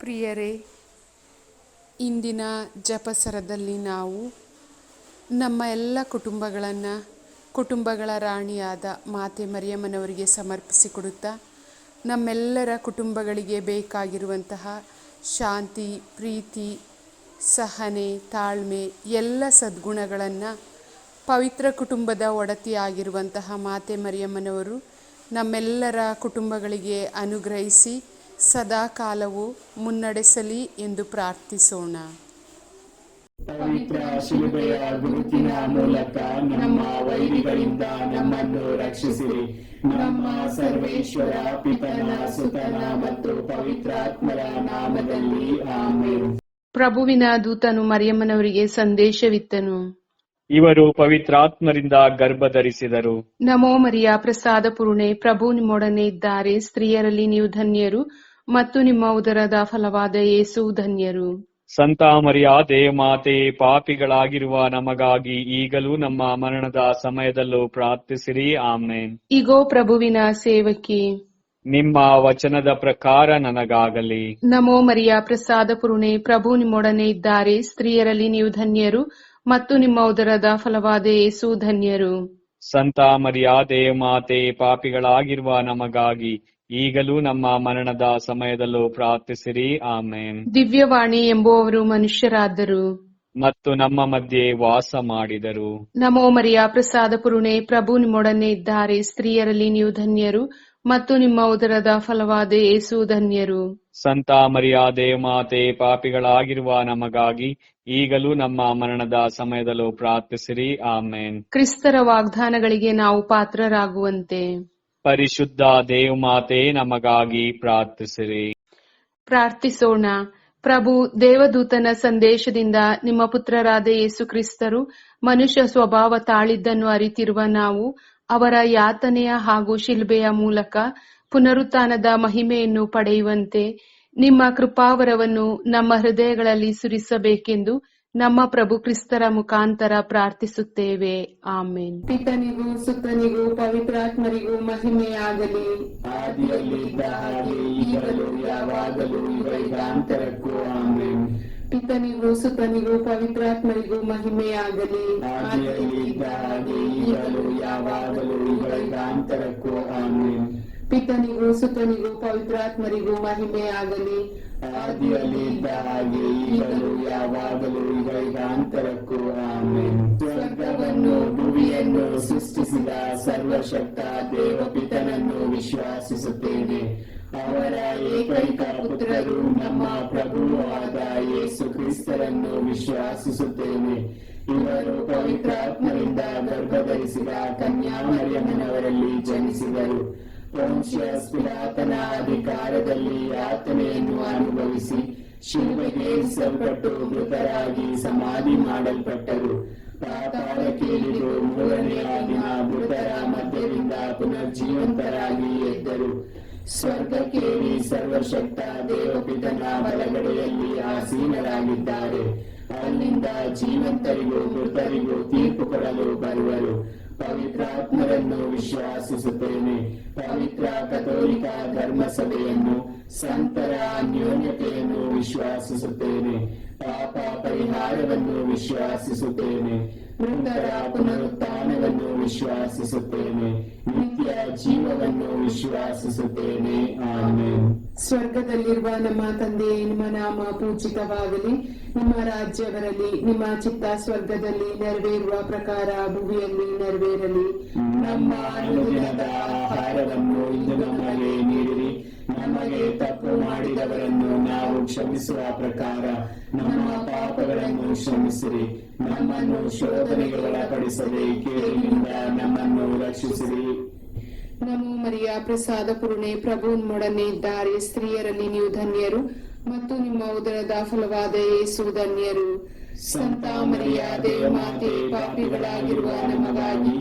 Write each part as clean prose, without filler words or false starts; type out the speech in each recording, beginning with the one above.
ಪ್ರಿಯರೇ, ಇಂದಿನ ಜಪಸರದಲ್ಲಿ ನಾವು ನಮ್ಮ ಎಲ್ಲ ಕುಟುಂಬಗಳ ರಾಣಿಯಾದ ಮಾತೆ ಮರಿಯಮ್ಮನವರಿಗೆ ಸಮರ್ಪಿಸಿಕೊಡುತ್ತಾ ನಮ್ಮೆಲ್ಲರ ಕುಟುಂಬಗಳಿಗೆ ಬೇಕಾಗಿರುವಂತಹ ಶಾಂತಿ, ಪ್ರೀತಿ, ಸಹನೆ, ತಾಳ್ಮೆ ಎಲ್ಲ ಸದ್ಗುಣಗಳನ್ನು ಪವಿತ್ರ ಕುಟುಂಬದ ಒಡತಿಯಾಗಿರುವಂತಹ ಮಾತೆ ಮರಿಯಮ್ಮನವರು ನಮ್ಮೆಲ್ಲರ ಕುಟುಂಬಗಳಿಗೆ ಅನುಗ್ರಹಿಸಿ ಸದಾ ಕಾಲವು ಮುನ್ನಡೆಸಲಿ ಎಂದು ಪ್ರಾರ್ಥಿಸೋಣ. ಪವಿತ್ರ ಶಿಲುಬೆಯ ಗುರುತಿನ ಮೂಲಕ ನಮ್ಮ ವೈರಿಗಳಿಂದ ನಮ್ಮನ್ನು ರಕ್ಷಿಸಿರಿ. ನಮ್ಮ ಸರ್ವೇಶ್ವರ ಪಿತನ, ಸುತನ ಮತ್ತು ಪವಿತ್ರಾತ್ಮರ ನಾಮದಲ್ಲಿ ಆಮೆನ್. ಪ್ರಭುವಿನ ದೂತನು ಮರಿಯಮ್ಮನವರಿಗೆ ಸಂದೇಶವಿತ್ತನು. ಇವರು ಪವಿತ್ರಾತ್ಮರಿಂದ ಗರ್ಭಧರಿಸಿದರು. ನಮೋ ಮರಿಯ, ಪ್ರಸಾದ ಪೂರ್ಣೆ, ಪ್ರಭು ನಿಮ್ಮೊಡನೆ ಇದ್ದಾರೆ. ಸ್ತ್ರೀಯರಲ್ಲಿ ನೀವು ಧನ್ಯರು ಮತ್ತು ನಿಮ್ಮ ಉದರದ ಫಲವಾದ ಯೇಸು ಧನ್ಯರು. ಸಂತ ಮರಿಯ ದೇವಮಾತೆ, ಪಾಪಿಗಳಾಗಿರುವ ನಮಗಾಗಿ ಈಗಲೂ ನಮ್ಮ ಮರಣದ ಸಮಯದಲ್ಲೂ ಪ್ರಾರ್ಥಿಸಿರಿ. ಆಮೇನ್. ಇಗೋ ಪ್ರಭುವಿನ ಸೇವಕಿ, ನಿಮ್ಮ ವಚನದ ಪ್ರಕಾರ ನನಗಾಗಲಿ. ನಮೋ ಮರಿಯ, ಪ್ರಸಾದ ಪೂರ್ಣೆ, ಪ್ರಭು ನಿಮ್ಮೊಡನೆ ಇದ್ದಾರೆ. ಸ್ತ್ರೀಯರಲ್ಲಿ ನೀವು ಧನ್ಯರು ಮತ್ತು ನಿಮ್ಮ ಉದರದ ಫಲವಾದ ಯೇಸು ಧನ್ಯರು. ಸಂತ ಮರಿಯ ದೇವಮಾತೆ, ಪಾಪಿಗಳಾಗಿರುವ ನಮಗಾಗಿ ಈಗಲೂ ನಮ್ಮ ಮರಣದ ಸಮಯದಲ್ಲೂ ಪ್ರಾರ್ಥಿಸಿರಿ. ಆಮೇನ್. ದಿವ್ಯವಾಣಿ ಎಂಬುವವರು ಮನುಷ್ಯರಾದರು ಮತ್ತು ನಮ್ಮ ಮಧ್ಯೆ ವಾಸ ಮಾಡಿದರು. ನಮೋ ಮರಿಯ, ಪ್ರಸಾದ ಪೂರ್ಣೆ, ಪ್ರಭು ನಿಮ್ಮೊಡನೆ ಇದ್ದಾರೆ. ಸ್ತ್ರೀಯರಲ್ಲಿ ನೀವು ಧನ್ಯರು ಮತ್ತು ನಿಮ್ಮ ಉದರದ ಫಲವಾದ ಯೇಸು ಧನ್ಯರು. ಸಂತ ಮರಿಯ ದೇವಮಾತೆ, ಪಾಪಿಗಳಾಗಿರುವ ನಮಗಾಗಿ ಈಗಲೂ ನಮ್ಮ ಮರಣದ ಸಮಯದಲ್ಲೂ ಪ್ರಾರ್ಥಿಸಿರಿ. ಆಮೇನ್. ಕ್ರಿಸ್ತರ ವಾಗ್ದಾನಗಳಿಗೆ ನಾವು ಪಾತ್ರರಾಗುವಂತೆ ಪರಿಶುದ್ಧ ದೇವಮಾತೆ, ನಮಗಾಗಿ ಪ್ರಾರ್ಥಿಸಿರಿ. ಪ್ರಾರ್ಥಿಸೋಣ. ಪ್ರಭು ದೇವದೂತನ ಸಂದೇಶದಿಂದ ನಿಮ್ಮ ಪುತ್ರರಾದ ಯೇಸು ಕ್ರಿಸ್ತರು ಮನುಷ್ಯ ಸ್ವಭಾವ ತಾಳಿದ್ದನ್ನು ಅರಿತಿರುವ ನಾವು ಅವರ ಯಾತನೆಯ ಹಾಗೂ ಶಿಲ್ಬೆಯ ಮೂಲಕ ಪುನರುತ್ಥಾನದ ಮಹಿಮೆಯನ್ನು ಪಡೆಯುವಂತೆ ನಿಮ್ಮ ಕೃಪಾವರವನ್ನು ನಮ್ಮ ಹೃದಯಗಳಲ್ಲಿ ಸುರಿಸಬೇಕೆಂದು ನಮ್ಮ ಪ್ರಭು ಕ್ರಿಸ್ತರ ಮುಖಾಂತರ ಪ್ರಾರ್ಥಿಸುತ್ತೇವೆ. ಆಮೇನ್. ಪಿತನಿಗೂ ಸುತನಿಗೂ ಪವಿತ್ರಾತ್ಮರಿಗೂ ಮಹಿಮೆಯಾಗಲಿ. ಆದಿಯಲ್ಲಿದ್ದ ಹಾಗೆ ಈಗಲೂ ಯಾವಾಗಲೂ ಯುಗಾಂತರಕ್ಕೂ ಆಮೆನ್. ಪಿತನಿಗೂ ಸುತನಿಗೂ ಪವಿತ್ರಾತ್ಮರಿಗೂ ಮಹಿಮೆಯಾಗಲಿ. ಆದಿಯಲ್ಲಿದ್ದ ಹಾಗೆ ಈಗಲೂ ಯಾವಾಗಲೂ ಯುಗಾಂತರಕ್ಕೂ ಆಮೆನ್. ಪಿತನಿಗೂ ಸುತನಿಗೂ ಪವಿತ್ರಾತ್ಮರಿಗೂ ಮಹಿಮೆಯಾಗಲಿ. ಆದಿಯಲ್ಲಿದ್ದ ಹಾಗೆ ಈಗಲೂ ಯಾವಾಗಲೂ ಯುಗಾಂತರಕ್ಕೂ ಆಮೆನ್. ಸ್ವರ್ಗವನ್ನು ಭೂಮಿಯನ್ನು ಸೃಷ್ಟಿಸಿದ ಸರ್ವಶಕ್ತ ದೇವಪಿತನನ್ನು ವಿಶ್ವಾಸಿಸುತ್ತೇನೆ. ಅವರ ಏಕೈಕ ಪುತ್ರರು ನಮ್ಮ ಪ್ರಭುವೂ ಆದ ಯೇಸು ಕ್ರಿಸ್ತರನ್ನು ವಿಶ್ವಾಸಿಸುತ್ತೇನೆ. ಇವರು ಪವಿತ್ರಾತ್ಮರಿಂದ ಗರ್ಭಧರಿಸಿದ ಕನ್ಯಾ ಮರಿಯಮ್ಮನವರಲ್ಲಿ ಜನಿಸಿದರು. ಪೊನ್ಷಿಯಸ್ ಪಿಲಾತನ ಅಧಿಕಾರದಲ್ಲಿ ಯಾತನೆಯನ್ನು ಅನುಭವಿಸಿ ಶಿಲುಬೆಗೇರಿಸಲ್ಪಟ್ಟು ಮೃತರಾಗಿ ಸಮಾಧಿ ಮಾಡಲ್ಪಟ್ಟರು. ಪಾತಾಳಕ್ಕೆ ಇಳಿದು ಮೂರನೆಯ ದಿನ ಮೃತರ ಮಧ್ಯದಿಂದ ಪುನರ್ಜೀವಂತರಾಗಿ ಎದ್ದರು. ಸ್ವರ್ಗಕ್ಕೇರಿ ಸರ್ವಶಕ್ತ ದೇವಪಿತನ ಬಲಗಡೆಯಲ್ಲಿ ಆಸೀನರಾಗಿದ್ದಾರೆ. ಅಲ್ಲಿಂದ ಜೀವಂತರಿಗೂ ಮೃತರಿಗೂ ತೀರ್ಪು ಕೊಡಲು ಬರುವರು. ಪವಿತ್ರಾತ್ಮರನ್ನು ವಿಶ್ವಾಸಿಸುತ್ತೇನೆ. ಪವಿತ್ರ ಕಥೋಲಿಕ ಧರ್ಮಸಭೆಯನ್ನು, ಸಂತರ ಅನ್ಯೋನ್ಯತೆಯನ್ನು ವಿಶ್ವಾಸಿಸುತ್ತೇನೆ. ಪಾಪ ಪರಿಹಾರವನ್ನು ವಿಶ್ವಾಸಿಸುತ್ತೇನೆ. ಮೃತರ ಪುನರುತ್ಥಾನವನ್ನು ವಿಶ್ವಾಸಿಸುತ್ತೇನೆ. ನಿತ್ಯ ಜೀವವನ್ನು ವಿಶ್ವಾಸಿಸುತ್ತೇನೆ. ಆಮೆನ್. ಸ್ವರ್ಗದಲ್ಲಿರುವ ನಮ್ಮ ತಂದೆಯೇ, ನಿಮ್ಮ ನಾಮ ಪೂಜಿತವಾಗಲಿ. ನಿಮ್ಮ ರಾಜ್ಯ ಬರಲಿ. ನಿಮ್ಮ ಚಿತ್ತ ಸ್ವರ್ಗದಲ್ಲಿ ನೆರವೇರುವ ಪ್ರಕಾರ ಭೂಮಿಯಲ್ಲಿ ನೆರವೇರಲಿ. ನಮ್ಮ ಅನುದಿನದ ಆಹಾರವನ್ನು ಇಂದು ನಮಗೆ ನೀಡಿರಿ. ನಮಗೆ ತಪ್ಪು ಮಾಡಿದವರನ್ನು ನಾವು ಕ್ಷಮಿಸುವ ಪ್ರಕಾರ ನಮ್ಮ ಪಾಪಗಳನ್ನು ಕ್ಷಮಿಸಿರಿ. ನಮ್ಮನ್ನು ಶೋಧನೆಗೆ ಒಳಪಡಿಸದೆ ಕೇಡಿನಿಂದ ನಮ್ಮನ್ನು ರಕ್ಷಿಸಿರಿ. ನಮೋ ಮರಿಯ, ಪ್ರಸಾದ ಪೂರ್ಣೆ, ಪ್ರಭು ನಿಮ್ಮೊಡನೆ ಇದ್ದಾರೆ. ಸ್ತ್ರೀಯರಲ್ಲಿ ನೀವು ಧನ್ಯರು ಮತ್ತು ನಿಮ್ಮ ಉದರದ ಫಲವಾದ ಯೇಸು ಧನ್ಯರು. ಸಂತ ಮರಿಯ ದೇವಮಾತೆ, ಪಾಪಿಗಳಾಗಿರುವ ನಮಗಾಗಿ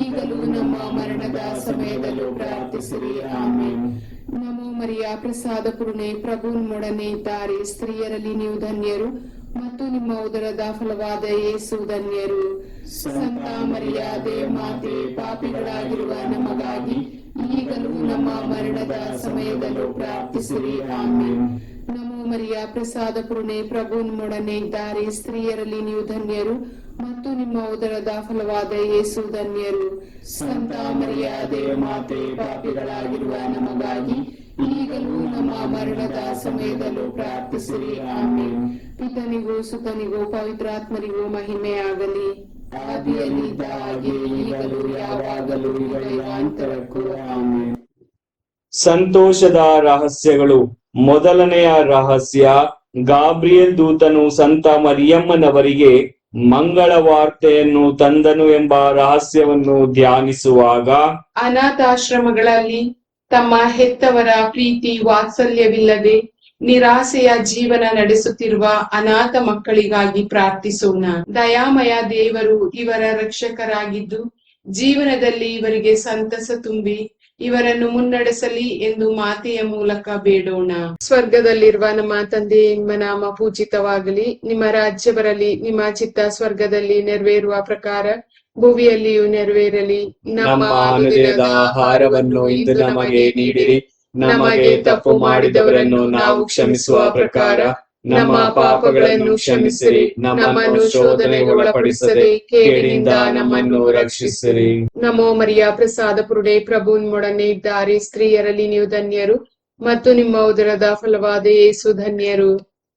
ಈಗಲೂ ನಮ್ಮ ಮರಣದ ಸಮಯದಲ್ಲೂ ಪ್ರಾರ್ಥಿಸಿರಿ. ಆಮೆನ್. ನಮೋ ಮರಿಯ, ಪ್ರಸಾದ ಪೂರ್ಣೆ, ಪ್ರಭು ನಿಮ್ಮೊಡನೆ ಇದ್ದಾರೆ. ಸ್ತ್ರೀಯರಲ್ಲಿ ನೀವು ಧನ್ಯರು ಮತ್ತು ನಿಮ್ಮ ಉದರದ ಫಲವಾದ ಯೇಸು ಧನ್ಯರು. ಸಂತ ಮರಿಯ ದೇವಮಾತೆ, ಪಾಪಿಗಳಾಗಿರುವ ನಮಗಾಗಿ ಈಗಲೂ ನಮ್ಮ ಮರಣದ ಸಮಯದಲ್ಲೂ ಪ್ರಾರ್ಥಿಸಿರಿ. ಆಮೆನ್. ನಮೋ ಮರಿಯ ಪ್ರಸಾದ ಪೂರ್ಣೆ, ಪ್ರಭು ನಿಮ್ಮೊಡನೆ ಇದ್ದಾರೆ. ಸ್ತ್ರೀಯರಲ್ಲಿ ನೀವು ಧನ್ಯರು ಮತ್ತು ನಿಮ್ಮ ಉದರದ ಫಲವಾದ ಯೇಸು ಧನ್ಯರು. ಸಂತ ಮರಿಯ ದೇವಮಾತೆ, ಪಾಪಿಗಳಾಗಿರುವ ನಮಗಾಗಿ ಈಗಲೂ ನಮ್ಮ ಮರಣದ ಸಮಯದಲ್ಲೂ ಪ್ರಾರ್ಥಿಸಿರಿ. ಆಮೇನ್. ಪಿತನಿಗೂ ಸುತನಿಗೂ ಪವಿತ್ರಾತ್ಮರಿಗೂ ಮಹಿಮೆಯಾಗಲಿ. ಆದಿಯಲ್ಲಿದ್ದ ಹಾಗೆ ಈಗಲೂ ಯಾವಾಗಲೂ ಯುಗಾಂತರಕ್ಕೂ ಆಮೇನ್. ಸಂತೋಷದ ರಹಸ್ಯಗಳು. ಮೊದಲನೆಯ ರಹಸ್ಯ, ಗಾಬ್ರಿಯೇಲ್ ದೂತನು ಸಂತ ಮರಿಯಮ್ಮನವರಿಗೆ ಮಂಗಳ ವಾರ್ತೆಯನ್ನು ತಂದನು ಎಂಬ ರಹಸ್ಯವನ್ನು ಧ್ಯಾನಿಸುವಾಗ, ಅನಾಥಾಶ್ರಮಗಳಲ್ಲಿ ತಮ್ಮ ಹೆತ್ತವರ ಪ್ರೀತಿ ವಾತ್ಸಲ್ಯವಿಲ್ಲದೆ ನಿರಾಸೆಯ ಜೀವನ ನಡೆಸುತ್ತಿರುವ ಅನಾಥ ಮಕ್ಕಳಿಗಾಗಿ ಪ್ರಾರ್ಥಿಸೋಣ. ದಯಾಮಯ ದೇವರು ಇವರ ರಕ್ಷಕರಾಗಿದ್ದು ಜೀವನದಲ್ಲಿ ಇವರಿಗೆ ಸಂತಸ ತುಂಬಿ ಇವರನ್ನು ಮುನ್ನಡೆಸಲಿ ಎಂದು ಮಾತೆಯ ಮೂಲಕ ಬೇಡೋಣ. ಸ್ವರ್ಗದಲ್ಲಿರುವ ನಮ್ಮ ತಂದೆ, ನಿಮ್ಮ ನಾಮ ಪೂಜಿತವಾಗಲಿ. ನಿಮ್ಮ ರಾಜ್ಯ ಬರಲಿ. ನಿಮ್ಮ ಚಿತ್ತ ಸ್ವರ್ಗದಲ್ಲಿ ನೆರವೇರುವ ಪ್ರಕಾರ ಭುವಿಯಲ್ಲಿಯೂ ನೆರವೇರಲಿ. ನಮ್ಮ ಅನುದಿನದ ಆಹಾರವನ್ನು ಇಂದು ನಮಗೆ ನೀಡಿರಿ. ನಮಗೆ ತಪ್ಪು ಮಾಡಿದವರನ್ನು ನಾವು ಕ್ಷಮಿಸುವ ಪ್ರಕಾರ ನಮ್ಮ ಪಾಪಗಳನ್ನು ಕ್ಷಮಿಸಿರಿ. ನಮ್ಮನ್ನು ಶೋಧನೆಗೆ ಒಳಪಡಿಸದೆ ಕೇಡಿನಿಂದ ನಮ್ಮನ್ನು ರಕ್ಷಿಸಿರಿ. ನಮೋ ಮರಿಯ ಪ್ರಸಾದ ಪೂರ್ಣೆ, ಪ್ರಭು ನಿಮ್ಮೊಡನೆ ಇದ್ದಾರೆ. ಸ್ತ್ರೀಯರಲ್ಲಿ ನೀವು ಧನ್ಯರು ಮತ್ತು ನಿಮ್ಮ ಉದರದ ಫಲವಾದ ಯೇಸು ಧನ್ಯರು.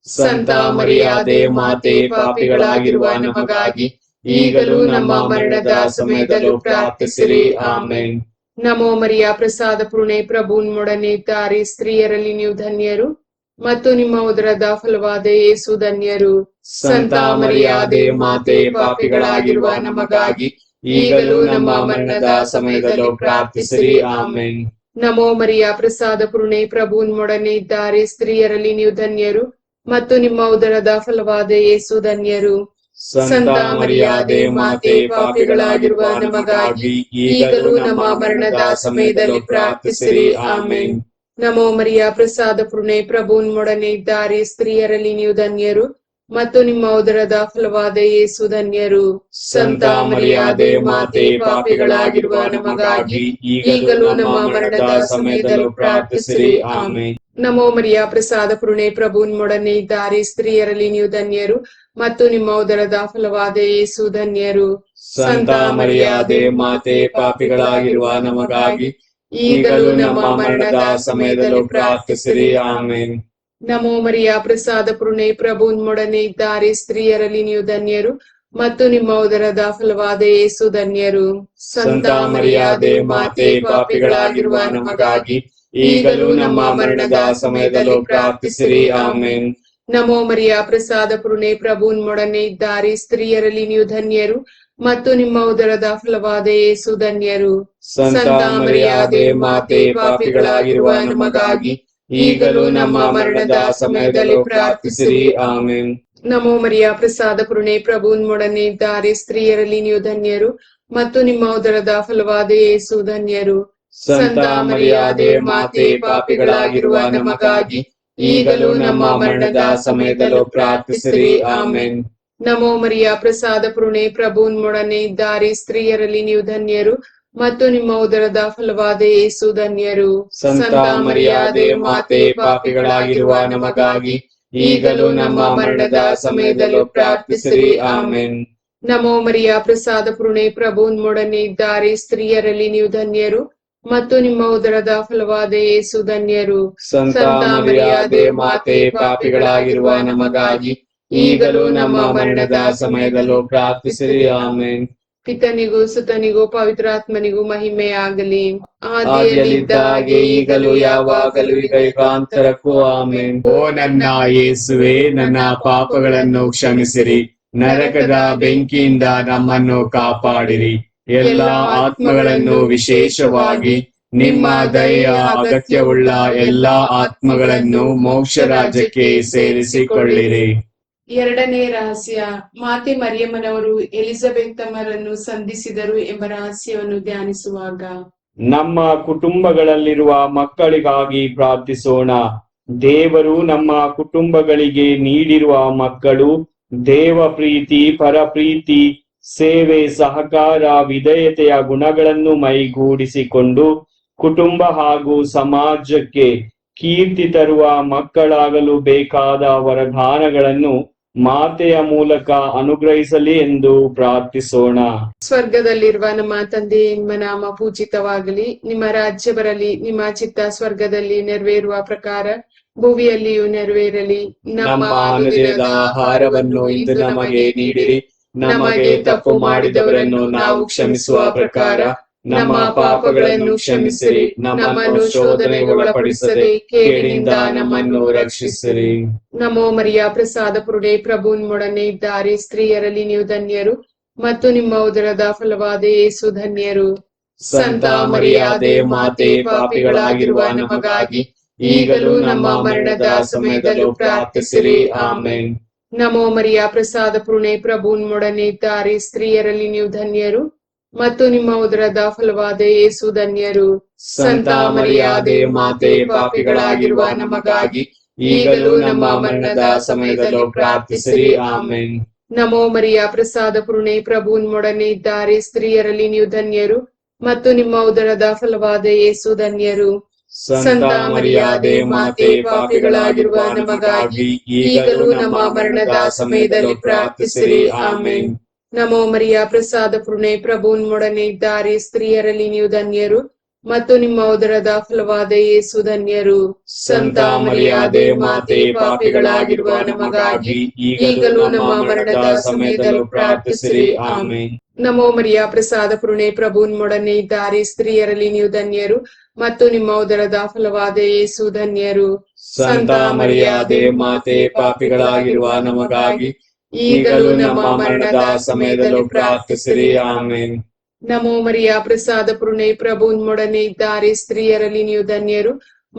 ಸಂತ ಮರಿಯಾದೆ ಮಾತೆ, ಪಾಪಿಗಳಾಗಿರುವ ನಮಗಾಗಿ ಈಗಲೂ ನಮ್ಮ ಮರಣದ ಸಮಯದಲ್ಲೂ ಪ್ರಾರ್ಥಿಸಿರಿ. ಆಮೇನ್. ನಮೋ ಮರಿಯ ಪ್ರಸಾದ ಪೂರ್ಣೆ, ಪ್ರಭು ನಿಮ್ಮೊಡನೆ ಇದ್ದಾರೆ. ಸ್ತ್ರೀಯರಲ್ಲಿ ನೀವು ಧನ್ಯರು ಮತ್ತು ನಿಮ್ಮ ಉದರದ ಫಲವಾದ ಯೇಸು ಧನ್ಯರು. ಸಂತ ಮರಿಯಾದೆ ಮಾತೆ, ಪಾಪಿಗಳಾಗಿರುವ ನಮಗಾಗಿ ಈಗಲೂ ನಮ್ಮ ಮರಣದ ಸಮಯದಲ್ಲೂ ಪ್ರಾರ್ಥಿಸಿರಿ. ಆಮೇನ್. ನಮೋ ಮರಿಯ ಪ್ರಸಾದ ಪೂರ್ಣೆ, ಪ್ರಭು ನಿಮ್ಮೊಡನೆ ಇದ್ದಾರೆ. ಸ್ತ್ರೀಯರಲ್ಲಿ ನೀವು ಧನ್ಯರು ಮತ್ತು ನಿಮ್ಮ ಉದರದ ಫಲವಾದ ಯೇಸು ಧನ್ಯರು. ಸಂತ ಮರಿಯಾದೆ ಮಾತೆ, ಪಾಪಿಗಳಾಗಿರುವ ನಮಗಾಗಿ ಈಗಲೂ ನಮ್ಮ ಮರಣದ ಸಮಯದಲ್ಲಿ ಪ್ರಾರ್ಥಿಸಿರಿ. ಆಮೇನ್. ನಮೋ ಮರಿಯ ಪ್ರಸಾದ ಪೂರ್ಣೆ, ಪ್ರಭು ನಿಮ್ಮೊಡನೆ ಇದ್ದಾರೆ. ಸ್ತ್ರೀಯರಲ್ಲಿ ನೀವು ಧನ್ಯರು ಮತ್ತು ನಿಮ್ಮ ಉದರದ ಫಲವಾದ ಯೇಸು ಧನ್ಯರು. ಸಂತ ಮರಿಯಾದೆ ಮಾತೆ, ಪಾಪಿಗಳಾಗಿರುವ ನಮಗಾಗಿ ಈಗಲೂ ನಮ್ಮ ಮರಣದ ಸಮಯದಲ್ಲೂ ಪ್ರಾರ್ಥಿಸಿರಿ. ಆಮೇನ್. ನಮೋ ಮರಿಯ ಪ್ರಸಾದ ಪೂರ್ಣೆ, ಪ್ರಭು ನಿಮ್ಮೊಡನೆ ಇದ್ದಾರೆ. ಸ್ತ್ರೀಯರಲ್ಲಿ ನೀವು ಧನ್ಯರು ಮತ್ತು ನಿಮ್ಮ ಉದರದ ಫಲವಾದ ಯೇಸು ಧನ್ಯರು. ಸಂತ ಮರಿಯಾದೆ ಮಾತೆ, ಪಾಪಿಗಳಾಗಿರುವ ನಮಗಾಗಿ ಈಗಲೂ ನಮ್ಮ ಮರಣದ ಸಮಯದಲ್ಲೂ ಪ್ರಾರ್ಥಿಸಿರಿ. ಆಮೇನ್. ನಮೋ ಮರಿಯ ಪ್ರಸಾದ ಪೂರ್ಣೆ, ಪ್ರಭು ನಿಮ್ಮೊಡನೆ ಇದ್ದಾರೆ. ಸ್ತ್ರೀಯರಲ್ಲಿ ನೀವು ಧನ್ಯರು ಮತ್ತು ನಿಮ್ಮ ಉದರದ ಫಲವಾದ ಯೇಸು ಧನ್ಯರು. ಸಂತ ಮರಿಯಾದೆ ಮಾತೆ, ಪಾಪಿಗಳಾಗಿರುವ ನಮಗಾಗಿ ಈಗಲೂ ನಮ್ಮ ಮರಣದ ಸಮಯದಲ್ಲೂ ಪ್ರಾರ್ಥಿಸಿರಿ. ಆಮೇನ್. ನಮೋ ಮರಿಯ ಪ್ರಸಾದ ಪೂರ್ಣೆ, ಪ್ರಭು ನಿಮ್ಮೊಡನೆ ಇದ್ದಾರೆ. ಸ್ತ್ರೀಯರಲ್ಲಿ ನೀವು ಧನ್ಯರು ಮತ್ತು ನಿಮ್ಮ ಉದರದ ಫಲವಾದ ಯೇಸು ಧನ್ಯರು. ಸಂತ ಮರಿಯಾದೆ ಮಾತೆ, ಪಾಪಿಗಳಾಗಿರುವ ನಮಗಾಗಿ ಈಗಲೂ ನಮ್ಮ ಮರಣದ ಸಮಯದಲ್ಲೂ ಪ್ರಾರ್ಥಿಸಿರಿ. ಆಮೇನ್. ನಮೋ ಮರಿಯ ಪ್ರಸಾದ ಪೂರ್ಣೆ, ಪ್ರಭು ನಿಮ್ಮೊಡನೆ ಇದ್ದಾರೆ. ಸ್ತ್ರೀಯರಲ್ಲಿ ನೀವು ಧನ್ಯರು ಮತ್ತು ನಿಮ್ಮ ಉದರದ ಫಲವಾದ ಯೇಸು ಧನ್ಯರು. ಸಂತ ಮರಿಯಾದೆ ಮಾತೆ, ಪಾಪಿಗಳಾಗಿರುವ ನಮಗಾಗಿ ಈಗಲೂ ನಮ್ಮ ಮರಣದ ಸಮಯದಲ್ಲೂ ಪ್ರಾರ್ಥಿಸಿರಿ. ಆಮೇನ್. ನಮೋ ಮರಿಯ ಪ್ರಸಾದ ಪೂರ್ಣೆ, ಪ್ರಭು ನಿಮ್ಮೊಡನೆ ಇದ್ದಾರೆ. ಸ್ತ್ರೀಯರಲ್ಲಿ ನೀವು ಧನ್ಯರು ಮತ್ತು ನಿಮ್ಮ ಉದರದ ಫಲವಾದ ಯೇಸು ಧನ್ಯರು. ಸಂತ ಮರಿಯಾದೆ ಮಾತೆ, ಪಾಪಿಗಳಾಗಿರುವ ನಮಗಾಗಿ ಈಗಲೂ ನಮ್ಮ ಮರಣದ ಸಮಯದಲ್ಲೂ ಪ್ರಾರ್ಥಿಸಿರಿ. ಆಮೇನ್. ನಮೋ ಮರಿಯ ಪ್ರಸಾದ ಪೂರ್ಣೆ, ಪ್ರಭು ನಿಮ್ಮೊಡನೆ ಇದ್ದಾರೆ. ಸ್ತ್ರೀಯರಲ್ಲಿ ನೀವು ಧನ್ಯರು ಮತ್ತು ನಿಮ್ಮ ಉದರದ ಫಲವಾದ ಯೇಸು ಧನ್ಯರು. ಸಂತ ಮರಿಯಾದೆ ಮಾತೆ, ಪಾಪಿಗಳಾಗಿರುವ ನಮಗಾಗಿ ಈಗಲೂ ನಮ್ಮ ಮರಣದ ಸಮಯದಲ್ಲೂ ಪ್ರಾರ್ಥಿಸಿರಿ. ಆಮೇನ್. ಪಿತನಿಗೂ ಸುತನಿಗೂ ಪವಿತ್ರಾತ್ಮನಿಗೂ ಮಹಿಮೆಯಾಗಲಿ. ಆದಿಯಲ್ಲಿದ್ದ ಹಾಗೆ ಈಗಲೂ ಯಾವಾಗಲೂ ಯುಗಾಂತರಕ್ಕೂ ಆಮೇನ್. ಓ ನನ್ನ ಯೇಸುವೆ, ನನ್ನ ಪಾಪಗಳನ್ನು ಕ್ಷಮಿಸಿರಿ. ನರಕದ ಬೆಂಕಿಯಿಂದ ನಮ್ಮನ್ನು ಕಾಪಾಡಿರಿ. ಎಲ್ಲ ಆತ್ಮಗಳನ್ನು, ವಿಶೇಷವಾಗಿ ನಿಮ್ಮ ದಯೆಯ ಅಗತ್ಯವುಳ್ಳ ಎಲ್ಲಾ ಆತ್ಮಗಳನ್ನು ಮೋಕ್ಷ ರಾಜ್ಯಕ್ಕೆ ಸೇರಿಸಿಕೊಳ್ಳಿರಿ. ಎರಡನೇ ರಹಸ್ಯ, ಮಾತೆ ಮರಿಯಮ್ಮನವರು ಎಲಿಜಬೆತ್ ಅಮ್ಮರನ್ನು ಸಂಧಿಸಿದರು ಎಂಬ ರಹಸ್ಯವನ್ನು ಧ್ಯಾನಿಸುವಾಗ, ನಮ್ಮ ಕುಟುಂಬಗಳಲ್ಲಿರುವ ಮಕ್ಕಳಿಗಾಗಿ ಪ್ರಾರ್ಥಿಸೋಣ. ದೇವರು ನಮ್ಮ ಕುಟುಂಬಗಳಿಗೆ ನೀಡಿರುವ ಮಕ್ಕಳು ದೇವ ಪ್ರೀತಿ, ಪರಪ್ರೀತಿ, ಸೇವೆ, ಸಹಕಾರ, ವಿಧೇಯತೆಯ ಗುಣಗಳನ್ನು ಮೈಗೂಡಿಸಿಕೊಂಡು ಕುಟುಂಬ ಹಾಗೂ ಸಮಾಜಕ್ಕೆ ಕೀರ್ತಿ ತರುವ ಮಕ್ಕಳಾಗಲು ಬೇಕಾದ ವರದಾನಗಳನ್ನು ಮಾತೆಯ ಮೂಲಕ ಅನುಗ್ರಹಿಸಲಿ ಎಂದು ಪ್ರಾರ್ಥಿಸೋಣ. ಸ್ವರ್ಗದಲ್ಲಿರುವ ನಮ್ಮ ತಂದೆ, ನಿಮ್ಮ ನಾಮ ಪೂಜಿತವಾಗಲಿ, ನಿಮ್ಮ ರಾಜ್ಯ ಬರಲಿ, ನಿಮ್ಮ ಚಿತ್ತ ಸ್ವರ್ಗದಲ್ಲಿ ನೆರವೇರುವ ಪ್ರಕಾರ ಭೂಮಿಯಲ್ಲಿಯೂ ನೆರವೇರಲಿ. ನಮ್ಮ ಅನುದಿನದ ಆಹಾರವನ್ನು ಇಂದು ನಮಗೆ ನೀಡಿರಿ. ನಮಗೆ ತಪ್ಪು ಮಾಡಿದವರನ್ನು ನಾವು ಕ್ಷಮಿಸುವ ಪ್ರಕಾರ ನಮ್ಮ ಪಾಪಗಳನ್ನು ಕ್ಷಮಿಸಿರಿ. ನಮ್ಮನ್ನು ಶೋಧನೆಗೆ ಒಳಪಡಿಸದೆ ಕೇಡಿನಿಂದ ನಮ್ಮನ್ನು ರಕ್ಷಿಸಿರಿ. ನಮೋ ಮರಿಯ, ಪ್ರಸಾದ ಪುರುಡೆ, ಪ್ರಭು ನಿಮ್ಮೊಡನೆ ಇದ್ದಾರೆ. ಸ್ತ್ರೀಯರಲ್ಲಿ ನೀವು ಧನ್ಯರು ಮತ್ತು ನಿಮ್ಮ ಉದರದ ಫಲವಾದ ಯೇಸು ಧನ್ಯರು. ಸಂತ ಮರಿಯಾದೆ ಮಾತೆ, ಪಾಪಿಗಳಾಗಿರುವ ನಮಗಾಗಿ ಈಗಲೂ ನಮ್ಮ ಮರಣದ ಸಮಯದಲ್ಲೂ ಪ್ರಾರ್ಥಿಸಿರಿ. ಆಮೆನ್. ನಮೋ ಮರಿಯ, ಪ್ರಸಾದ ಪುರುಣೆ, ಪ್ರಭು ನಿಮ್ಮೊಡನೆ ಇದ್ದಾರೆ. ಸ್ತ್ರೀಯರಲ್ಲಿ ನೀವು ಧನ್ಯರು ಮತ್ತು ನಿಮ್ಮ ಉದರದ ಫಲವಾದ ಯೇಸು ಧನ್ಯರು. ಸಂತ ಮರಿಯಾದೆ ಮಾತೆ, ಪಾಪಿಗಳಾಗಿರುವ ನಮಗಾಗಿ ಈಗಲೂ ನಮ್ಮ ಮರಣದ ಸಮಯದಲ್ಲೂ ಪ್ರಾರ್ಥಿಸಿರಿ. ಆಮೆನ್. ನಮೋ ಮರಿಯ, ಪ್ರಸಾದ ಪುರುಣೆ, ಪ್ರಭು ನಿಮ್ಮೊಡನೆ ಇದ್ದಾರೆ. ಸ್ತ್ರೀಯರಲ್ಲಿ ನೀವು ಧನ್ಯರು ಮತ್ತು ನಿಮ್ಮ ಉದರದ ಫಲವಾದ ಯೇಸು ಧನ್ಯರು. ಸಂತ ಮರಿಯಾದೆ ಮಾತೆ, ಪಾಪಿಗಳಾಗಿರುವ ನಮಗಾಗಿ ಈಗಲೂ ನಮ್ಮ ಮರಣದ ಸಮಯದಲ್ಲಿ ಪ್ರಾರ್ಥಿಸಿರಿ. ಆಮೆನ್. ನಮೋ ಮರಿಯ, ಪ್ರಸಾದ ಪುರುಣೆ, ಪ್ರಭು ನಿಮ್ಮೊಡನೆ ಇದ್ದಾರೆ. ಸ್ತ್ರೀಯರಲ್ಲಿ ನೀವು ಧನ್ಯರು ಮತ್ತು ನಿಮ್ಮ ಉದರದ ಫಲವಾದ ಯೇಸು ಧನ್ಯರು. ಸಂತ ಮರಿಯಾದೆ ಮಾತೆ, ಪಾಪಿಗಳಾಗಿರುವ ನಮಗಾಗಿ ಈಗಲೂ ನಮ್ಮ ಮರಣದ ಸಮಯದಲ್ಲೂ ಪ್ರಾರ್ಥಿಸಿರಿ. ಆಮೆನ್. ನಮೋ ಮರಿಯ, ಪ್ರಸಾದ ಪುರುಣೆ, ಪ್ರಭು ನಿಮ್ಮೊಡನೆ ಇದ್ದಾರೆ. ಸ್ತ್ರೀಯರಲ್ಲಿ ನೀವು ಧನ್ಯರು ಮತ್ತು ನಿಮ್ಮ ಉದರದ ಫಲವಾದ ಯೇಸು ಧನ್ಯರು. ಸಂತ ಮರಿಯಾದೆ ಮಾತೆ, ಪಾಪಿಗಳಾಗಿರುವ ನಮಗಾಗಿ ಈಗಲೂ ನಮ್ಮ ಮರಣದ ಸಮಯದಲ್ಲೂ ಪ್ರಾರ್ಥಿಸಿರಿ. ಆಮೆನ್. ನಮೋ ಮರಿಯ, ಪ್ರಸಾದ ಪುರುಣೆ, ಪ್ರಭು ನಿಮ್ಮೊಡನೆ ಇದ್ದಾರೆ. ಸ್ತ್ರೀಯರಲ್ಲಿ ನೀವು ಧನ್ಯರು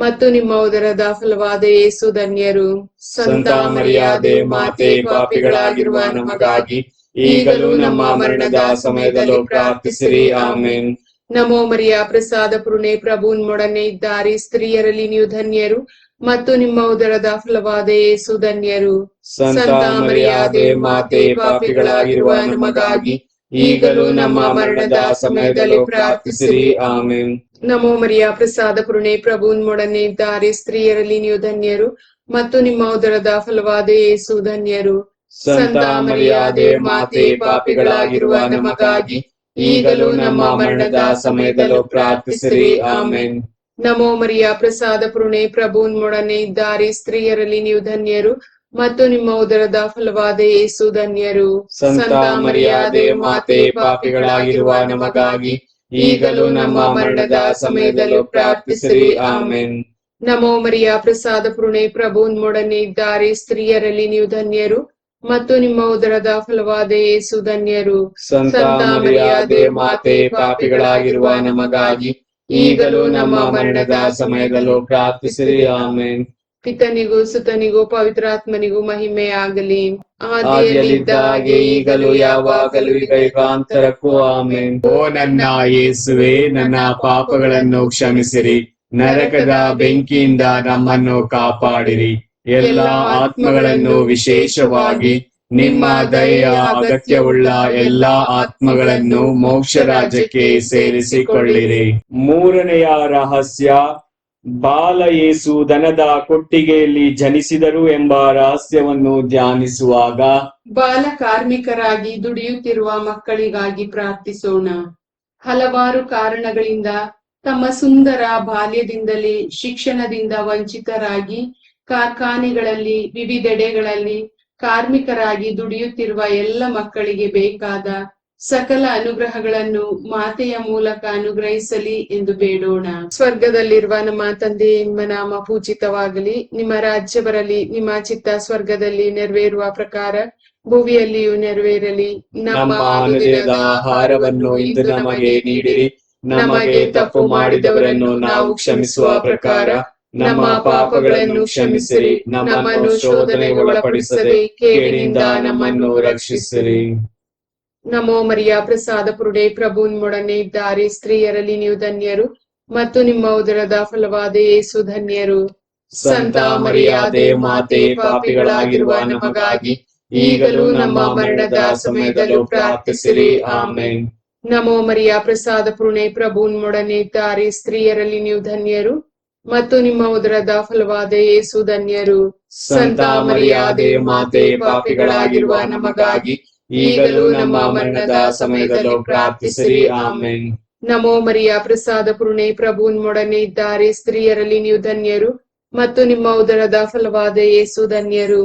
ಮತ್ತು ನಿಮ್ಮ ಉದರದ ಫಲವಾದ ಯೇಸು ಧನ್ಯರು. ಸಂತ ಮರಿಯಾದೆ ಮಾತೆ, ಪಾಪಿಗಳಾಗಿರುವ ನಮಗಾಗಿ ಈಗಲೂ ನಮ್ಮ ಮರಣದ ಸಮಯದಲ್ಲೂ ಪ್ರಾರ್ಥಿಸಿರಿ. ಆಮೆನ್. ನಮೋ ಮರಿಯ, ಪ್ರಸಾದ ಪುರುಣೆ, ಪ್ರಭು ನಿಮ್ಮೊಡನೆ ಇದ್ದಾರೆ. ಸ್ತ್ರೀಯರಲ್ಲಿ ನೀವು ಧನ್ಯರು ಮತ್ತು ನಿಮ್ಮ ಉದರದ ಫಲವಾದ ಯೇಸು ಧನ್ಯರು. ಸಂತ ಮರಿಯಾದೆ ಮಾತೆ, ಪಾಪಿಗಳಾಗಿರುವ ನಮಗಾಗಿ ಈಗಲೂ ನಮ್ಮ ಮರಣದ ಸಮಯದಲ್ಲೂ ಪ್ರಾರ್ಥಿಸಿರಿ. ಆಮೆನ್. ನಮೋ ಮರಿಯ, ಪ್ರಸಾದ ಪುರುಣೆ, ಪ್ರಭು ನಿಮ್ಮೊಡನೆ ಇದ್ದಾರೆ. ಸ್ತ್ರೀಯರಲ್ಲಿ ನೀವು ಧನ್ಯರು ಮತ್ತು ನಿಮ್ಮ ಉದರದ ಫಲವಾದ ಯೇಸು ಧನ್ಯರು. ಸಂತ ಮರಿಯಾದೆ ಮಾತೆ, ಪಾಪಿಗಳಾಗಿರುವ ನಮಗಾಗಿ ಈಗಲೂ ನಮ್ಮ ಮರಣದ ಸಮಯದಲ್ಲೂ ಪ್ರಾರ್ಥಿಸಿರಿ. ಆಮೆನ್. ನಮೋ ಮರಿಯ, ಪ್ರಸಾದ ಪುರುಣೆ, ಪ್ರಭು ನಿಮ್ಮೊಡನೆ ಇದ್ದಾರೆ. ಸ್ತ್ರೀಯರಲ್ಲಿ ನೀವು ಧನ್ಯರು ಮತ್ತು ನಿಮ್ಮ ಉದರದ ಫಲವಾದ ಯೇಸು ಧನ್ಯರು. ಸಂತ ಮರಿಯಾದೆ ಮಾತೆ, ಪಾಪಿಗಳಾಗಿರುವ ನಮಗಾಗಿ ಈಗಲೂ ನಮ್ಮ ಮರಣದ ಸಮಯದಲ್ಲೂ ಪ್ರಾರ್ಥಿಸಿರಿ. ಆಮೆನ್. ನಮೋ ಮರಿಯ, ಪ್ರಸಾದ ಪುರುಣೆ, ಪ್ರಭು ನಿಮ್ಮೊಡನೆ ಇದ್ದಾರೆ. ಸ್ತ್ರೀಯರಲ್ಲಿ ನೀವು ಧನ್ಯರು ಮತ್ತು ನಿಮ್ಮ ಉದರದ ಫಲವಾದ ಯೇಸು ಧನ್ಯರು. ಸಂತ ಮರಿಯಾದೆ ಮಾತೆ, ಪಾಪಿಗಳಾಗಿರುವ ನಮಗಾಗಿ ಈಗಲೂ ನಮ್ಮ ಮರಣದ ಸಮಯದಲ್ಲೂ ಪ್ರಾರ್ಥಿಸಿರಿ. ಆಮೆನ್. ಪಿತನಿಗೂ ಸುತನಿಗೂ ಪವಿತ್ರಾತ್ಮನಿಗೂ ಮಹಿಮೆಯಾಗಲಿ. ಆದಿಯಲ್ಲಿದ್ದ ಹಾಗೆ ಈಗಲೂ ಯಾವಾಗಲೂ ಈಗ ಯುಗಾಂತರಕ್ಕೂ. ಆಮೆನ್. ಓ ನನ್ನ ಯೇಸುವೆ, ನನ್ನ ಪಾಪಗಳನ್ನು ಕ್ಷಮಿಸಿರಿ, ನರಕದ ಬೆಂಕಿಯಿಂದ ನಮ್ಮನ್ನು ಕಾಪಾಡಿರಿ. ಎಲ್ಲ ಆತ್ಮಗಳನ್ನು, ವಿಶೇಷವಾಗಿ ನಿಮ್ಮ ದಯೆಯ ಅಗತ್ಯವುಳ್ಳ ಎಲ್ಲಾ ಆತ್ಮಗಳನ್ನು ಮೋಕ್ಷ ರಾಜ್ಯಕ್ಕೆ ಸೇರಿಸಿಕೊಳ್ಳಿರಿ. ಮೂರನೆಯ ರಹಸ್ಯ, ಬಾಲ ಯೇಸು ದನದ ಕೊಟ್ಟಿಗೆಯಲ್ಲಿ ಜನಿಸಿದರು ಎಂಬ ರಹಸ್ಯವನ್ನು ಧ್ಯಾನಿಸುವಾಗ ಬಾಲ ಕಾರ್ಮಿಕರಾಗಿ ದುಡಿಯುತ್ತಿರುವ ಮಕ್ಕಳಿಗಾಗಿ ಪ್ರಾರ್ಥಿಸೋಣ. ಹಲವಾರು ಕಾರಣಗಳಿಂದ ತಮ್ಮ ಸುಂದರ ಬಾಲ್ಯದಿಂದಲೇ ಶಿಕ್ಷಣದಿಂದ ವಂಚಿತರಾಗಿ ಕಾರ್ಖಾನೆಗಳಲ್ಲಿ, ವಿವಿಧೆಡೆಗಳಲ್ಲಿ ಕಾರ್ಮಿಕರಾಗಿ ದುಡಿಯುತ್ತಿರುವ ಎಲ್ಲ ಮಕ್ಕಳಿಗೆ ಬೇಕಾದ ಸಕಲ ಅನುಗ್ರಹಗಳನ್ನು ಮಾತೆಯ ಮೂಲಕ ಅನುಗ್ರಹಿಸಲಿ ಎಂದು ಬೇಡೋಣ. ಸ್ವರ್ಗದಲ್ಲಿರುವ ನಮ್ಮ ತಂದೆ, ನಿಮ್ಮ ನಾಮ ಪೂಜಿತವಾಗಲಿ, ನಿಮ್ಮ ರಾಜ್ಯ ಬರಲಿ, ನಿಮ್ಮ ಚಿತ್ತ ಸ್ವರ್ಗದಲ್ಲಿ ನೆರವೇರುವ ಪ್ರಕಾರ ಭೂಮಿಯಲ್ಲಿಯೂ ನೆರವೇರಲಿ. ನಮ್ಮ ಅನುದಿನದ ಆಹಾರವನ್ನು ಇಂದು ನಮಗೆ ನೀಡಿರಿ. ನಮಗೆ ತಪ್ಪು ಮಾಡಿದವರನ್ನು ನಾವು ಕ್ಷಮಿಸುವ ಪ್ರಕಾರ ನಮ್ಮ ಪಾಪಗಳನ್ನು ಕ್ಷಮಿಸಿರಿ. ನಮ್ಮನ್ನು ಶೋಧನೆಗೆ ಒಳಪಡಿಸದೆ ಕೇಡಿನಿಂದ ನಮ್ಮನ್ನು ರಕ್ಷಿಸಿರಿ. ನಮೋ ಮರಿಯ, ಪ್ರಸಾದ ಪುರುಡೆ, ಪ್ರಭು ನಿಮ್ಮೊಡನೆ ಇದ್ದಾರೆ. ಸ್ತ್ರೀಯರಲ್ಲಿ ನೀವು ಧನ್ಯರು ಮತ್ತು ನಿಮ್ಮ ಉದರದ ಫಲವಾದ ಯೇಸು ಧನ್ಯರು. ಸಂತ ಮರಿಯಾದೆ ಮಾತೆ, ಪಾಪಿಗಳಾಗಿರುವ ನಮಗಾಗಿ ಈಗಲೂ ನಮ್ಮ ಮರಣದ ಸಮಯದಲ್ಲೂ ಪ್ರಾರ್ಥಿಸಿರಿ. ಆಮೆನ್. ನಮೋ ಮರಿಯ, ಪ್ರಸಾದ ಪುರುಣೆ, ಪ್ರಭು ನಿಮ್ಮೊಡನೆ ಇದ್ದಾರೆ. ಸ್ತ್ರೀಯರಲ್ಲಿ ನೀವು ಧನ್ಯರು ಮತ್ತು ನಿಮ್ಮ ಉದರದ ಫಲವಾದ ಯೇಸು ಧನ್ಯರು. ಸಂತ ಮರಿಯಾದೆ ಮಾತೆ, ಪಾಪಿಗಳಾಗಿರುವ ನಮಗಾಗಿ ಈಗಲೂ ನಮ್ಮ ಮರಣದ ಸಮಯದಲ್ಲೂ ಪ್ರಾರ್ಥಿಸಿರಿ. ಆಮೆನ್. ನಮೋ ಮರಿಯ ಪ್ರಸಾದ ಪೂರ್ಣೆ, ಪ್ರಭು ನಿಮ್ಮೊಡನೆ ಇದ್ದಾರೆ, ಸ್ತ್ರೀಯರಲ್ಲಿ ನೀವು ಧನ್ಯರು ಮತ್ತು ನಿಮ್ಮ ಉದರದ ಫಲವಾದ ಯೇಸು ಧನ್ಯರು.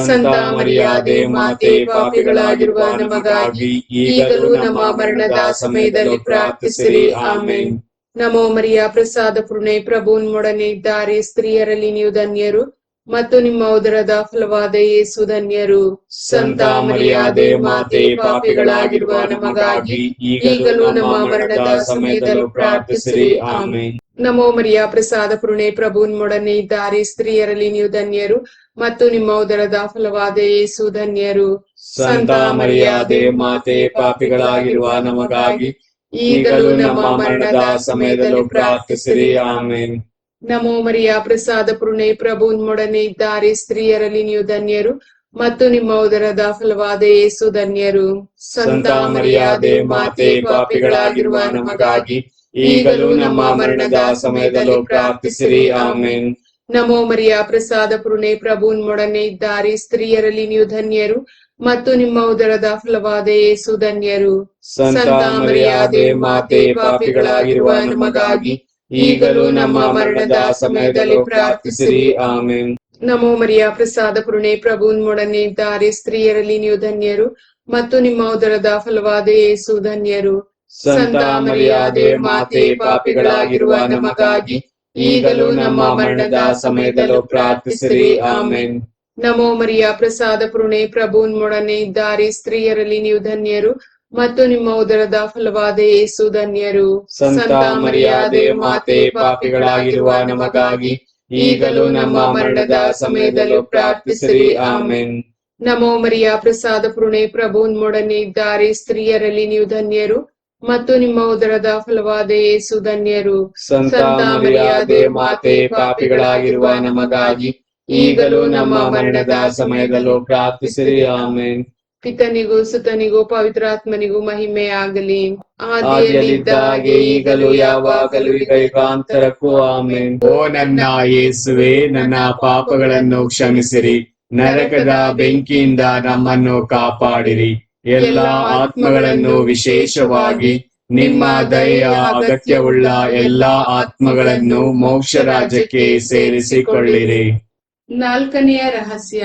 ಸಂತ ಮರಿಯಾದೆ ಮಾತೆ, ಪಾಪಿಗಳಾಗಿರುವ ನಮಗಾಗಿ ಈಗಲೂ ನಮ್ಮ ಮರಣದ ಸಮಯದಲ್ಲಿ ಪ್ರಾರ್ಥಿಸಿರಿ. ಆಮೆನ್. ನಮೋ ಮರಿಯ ಪ್ರಸಾದ ಪೂರ್ಣೆ, ಪ್ರಭು ನಿಮ್ಮೊಡನೆ ಇದ್ದಾರೆ, ಸ್ತ್ರೀಯರಲ್ಲಿ ನೀವು ಧನ್ಯರು ಮತ್ತು ನಿಮ್ಮ ಉದರದ ಫಲವಾದ ಯೇಸು ಧನ್ಯರು. ಸಂತ ಮರಿಯಾದೆ ಮಾತೆ, ಪಾಪಿಗಳಾಗಿರುವ ನಮಗಾಗಿ ಈಗಲೂ ನಮ್ಮ ಮರಣದ ಸಮಯದಲ್ಲೂ ಪ್ರಾರ್ಥಿಸಿರಿ. ಆಮೆನ್. ನಮೋ ಮರಿಯ ಪ್ರಸಾದ ಪೂರ್ಣೆ, ಪ್ರಭು ನಿಮ್ಮೊಡನೆ ಇದ್ದಾರೆ, ಸ್ತ್ರೀಯರಲ್ಲಿ ನೀವು ಧನ್ಯರು ಮತ್ತು ನಿಮ್ಮ ಉದರದ ಫಲವಾದ ಯೇಸು ಧನ್ಯರು. ಸಂತ ಮರಿಯಾದೆ ಮಾತೆ, ಪಾಪಿಗಳಾಗಿರುವ ನಮಗಾಗಿ ಈಗಲೂ ನಮ್ಮ ಮರಣದ ಸಮಯದಲ್ಲೂ ಪ್ರಾರ್ಥಿಸಿರಿ. ಆಮೆನ್. ನಮೋ ಮರಿಯ ಪ್ರಸಾದ ಪೂರ್ಣೆ, ಪ್ರಭು ನಿಮ್ಮೊಡನೆ ಇದ್ದಾರೆ, ಸ್ತ್ರೀಯರಲ್ಲಿ ನೀವು ಧನ್ಯರು ಮತ್ತು ನಿಮ್ಮ ಉದರದ ಫಲವಾದ ಯೇಸು ಧನ್ಯರು. ಸಂತ ಮರಿಯಾದೆ ಮಾತೆ, ಪಾಪಿಗಳಾಗಿರುವ ನಮಗಾಗಿ ಈಗಲೂ ನಮ್ಮ ಮರಣದ ಸಮಯದಲ್ಲೂ ಪ್ರಾರ್ಥಿಸಿರಿ. ಆಮೆನ್. ನಮೋ ಮರಿಯ ಪ್ರಸಾದ ಪೂರ್ಣೆ, ಪ್ರಭು ನಿಮ್ಮೊಡನೆ ಇದ್ದಾರೆ, ಸ್ತ್ರೀಯರಲ್ಲಿ ನೀವು ಧನ್ಯರು ಮತ್ತು ನಿಮ್ಮ ಉದರದ ಫಲವಾದ ಯೇಸು ಧನ್ಯರು. ಸಂತ ಮರಿಯಾದೆ ಮಾತೆ, ಪಾಪಿಗಳಾಗಿರುವ ನಮಗಾಗಿ ಈಗಲೂ ನಮ್ಮ ಮರಣದ ಸಮಯದಲ್ಲೂ ಪ್ರಾರ್ಥಿಸಿರಿ. ಆಮೆನ್. ನಮೋ ಮರಿಯ ಪ್ರಸಾದ ಪೂರ್ಣೆ, ಪ್ರಭು ನಿಮ್ಮೊಡನೆ ಇದ್ದಾರೆ, ಸ್ತ್ರೀಯರಲ್ಲಿ ನೀವು ಧನ್ಯರು ಮತ್ತು ನಿಮ್ಮ ಉದರದ ಫಲವಾದ ಯೇಸು ಧನ್ಯರು. ಸಂತ ಮರಿಯಾದೆ ಮಾತೆ, ಪಾಪಿಗಳಾಗಿರುವ ನಮಗಾಗಿ ಈಗಲೂ ನಮ್ಮ ಮರಣದ ಸಮಯದಲ್ಲೂ ಪ್ರಾರ್ಥಿಸಿರಿ. ಆಮೆನ್. ನಮೋ ಮರಿಯ ಪ್ರಸಾದ ಪೂರ್ಣೆ, ಪ್ರಭು ನಿಮ್ಮೊಡನೆ ಇದ್ದಾರೆ, ಸ್ತ್ರೀಯರಲ್ಲಿ ನೀವು ಧನ್ಯರು ಮತ್ತು ನಿಮ್ಮ ಉದರದ ಫಲವಾದ ಯೇಸು ಧನ್ಯರು. ಸಂತ ಮರಿಯಾದೆ ಮಾತೆ, ಪಾಪಿಗಳಾಗಿರುವ ನಮಗಾಗಿ ಈಗಲೂ ನಮ್ಮ ಮರಣದ ಸಮಯದಲ್ಲೂ ಪ್ರಾರ್ಥಿಸಿರಿ. ಆಮೆನ್. ನಮೋ ಮರಿಯ ಪ್ರಸಾದ ಪೂರ್ಣೆ, ಪ್ರಭು ನಿಮ್ಮೊಡನೆ ಇದ್ದಾರೆ, ಸ್ತ್ರೀಯರಲ್ಲಿ ನೀವು ಧನ್ಯರು ಮತ್ತು ನಿಮ್ಮ ಉದರದ ಫಲವಾದ ಯೇಸು ಧನ್ಯರು. ಸಂತ ಮರಿಯಾದೆ ಮಾತೆ, ಪಾಪಿಗಳಾಗಿರುವ ನಮಗಾಗಿ ಈಗಲೂ ನಮ್ಮ ಮರಣದ ಸಮಯದಲ್ಲೂ ಪ್ರಾರ್ಥಿಸಿರಿ. ಆಮೆನ್. ಪಿತನಿಗೂ ಸುತನಿಗೂ ಪವಿತ್ರಾತ್ಮನಿಗೂ ಮಹಿಮೆ ಆಗಲಿ. ಆದಿಯಲ್ಲಿದ್ದಾಗೆ ಈಗಲೂ ಯಾವಾಗಲೂ ಯುಗಾಂತರಕ್ಕೂ. ಆಮೆನ್. ಓ ನನ್ನ ಯೇಸುವೆ, ನನ್ನ ಪಾಪಗಳನ್ನು ಕ್ಷಮಿಸಿರಿ, ನರಕದ ಬೆಂಕಿಯಿಂದ ನಮ್ಮನ್ನು ಕಾಪಾಡಿರಿ, ಎಲ್ಲಾ ಆತ್ಮಗಳನ್ನು ವಿಶೇಷವಾಗಿ ನಿಮ್ಮ ದಯೆಯ ಅಗತ್ಯವುಳ್ಳ ಎಲ್ಲಾ ಆತ್ಮಗಳನ್ನು ಮೋಕ್ಷ ರಾಜ್ಯಕ್ಕೆ ಸೇರಿಸಿಕೊಳ್ಳಿರಿ. ನಾಲ್ಕನೆಯ ರಹಸ್ಯ,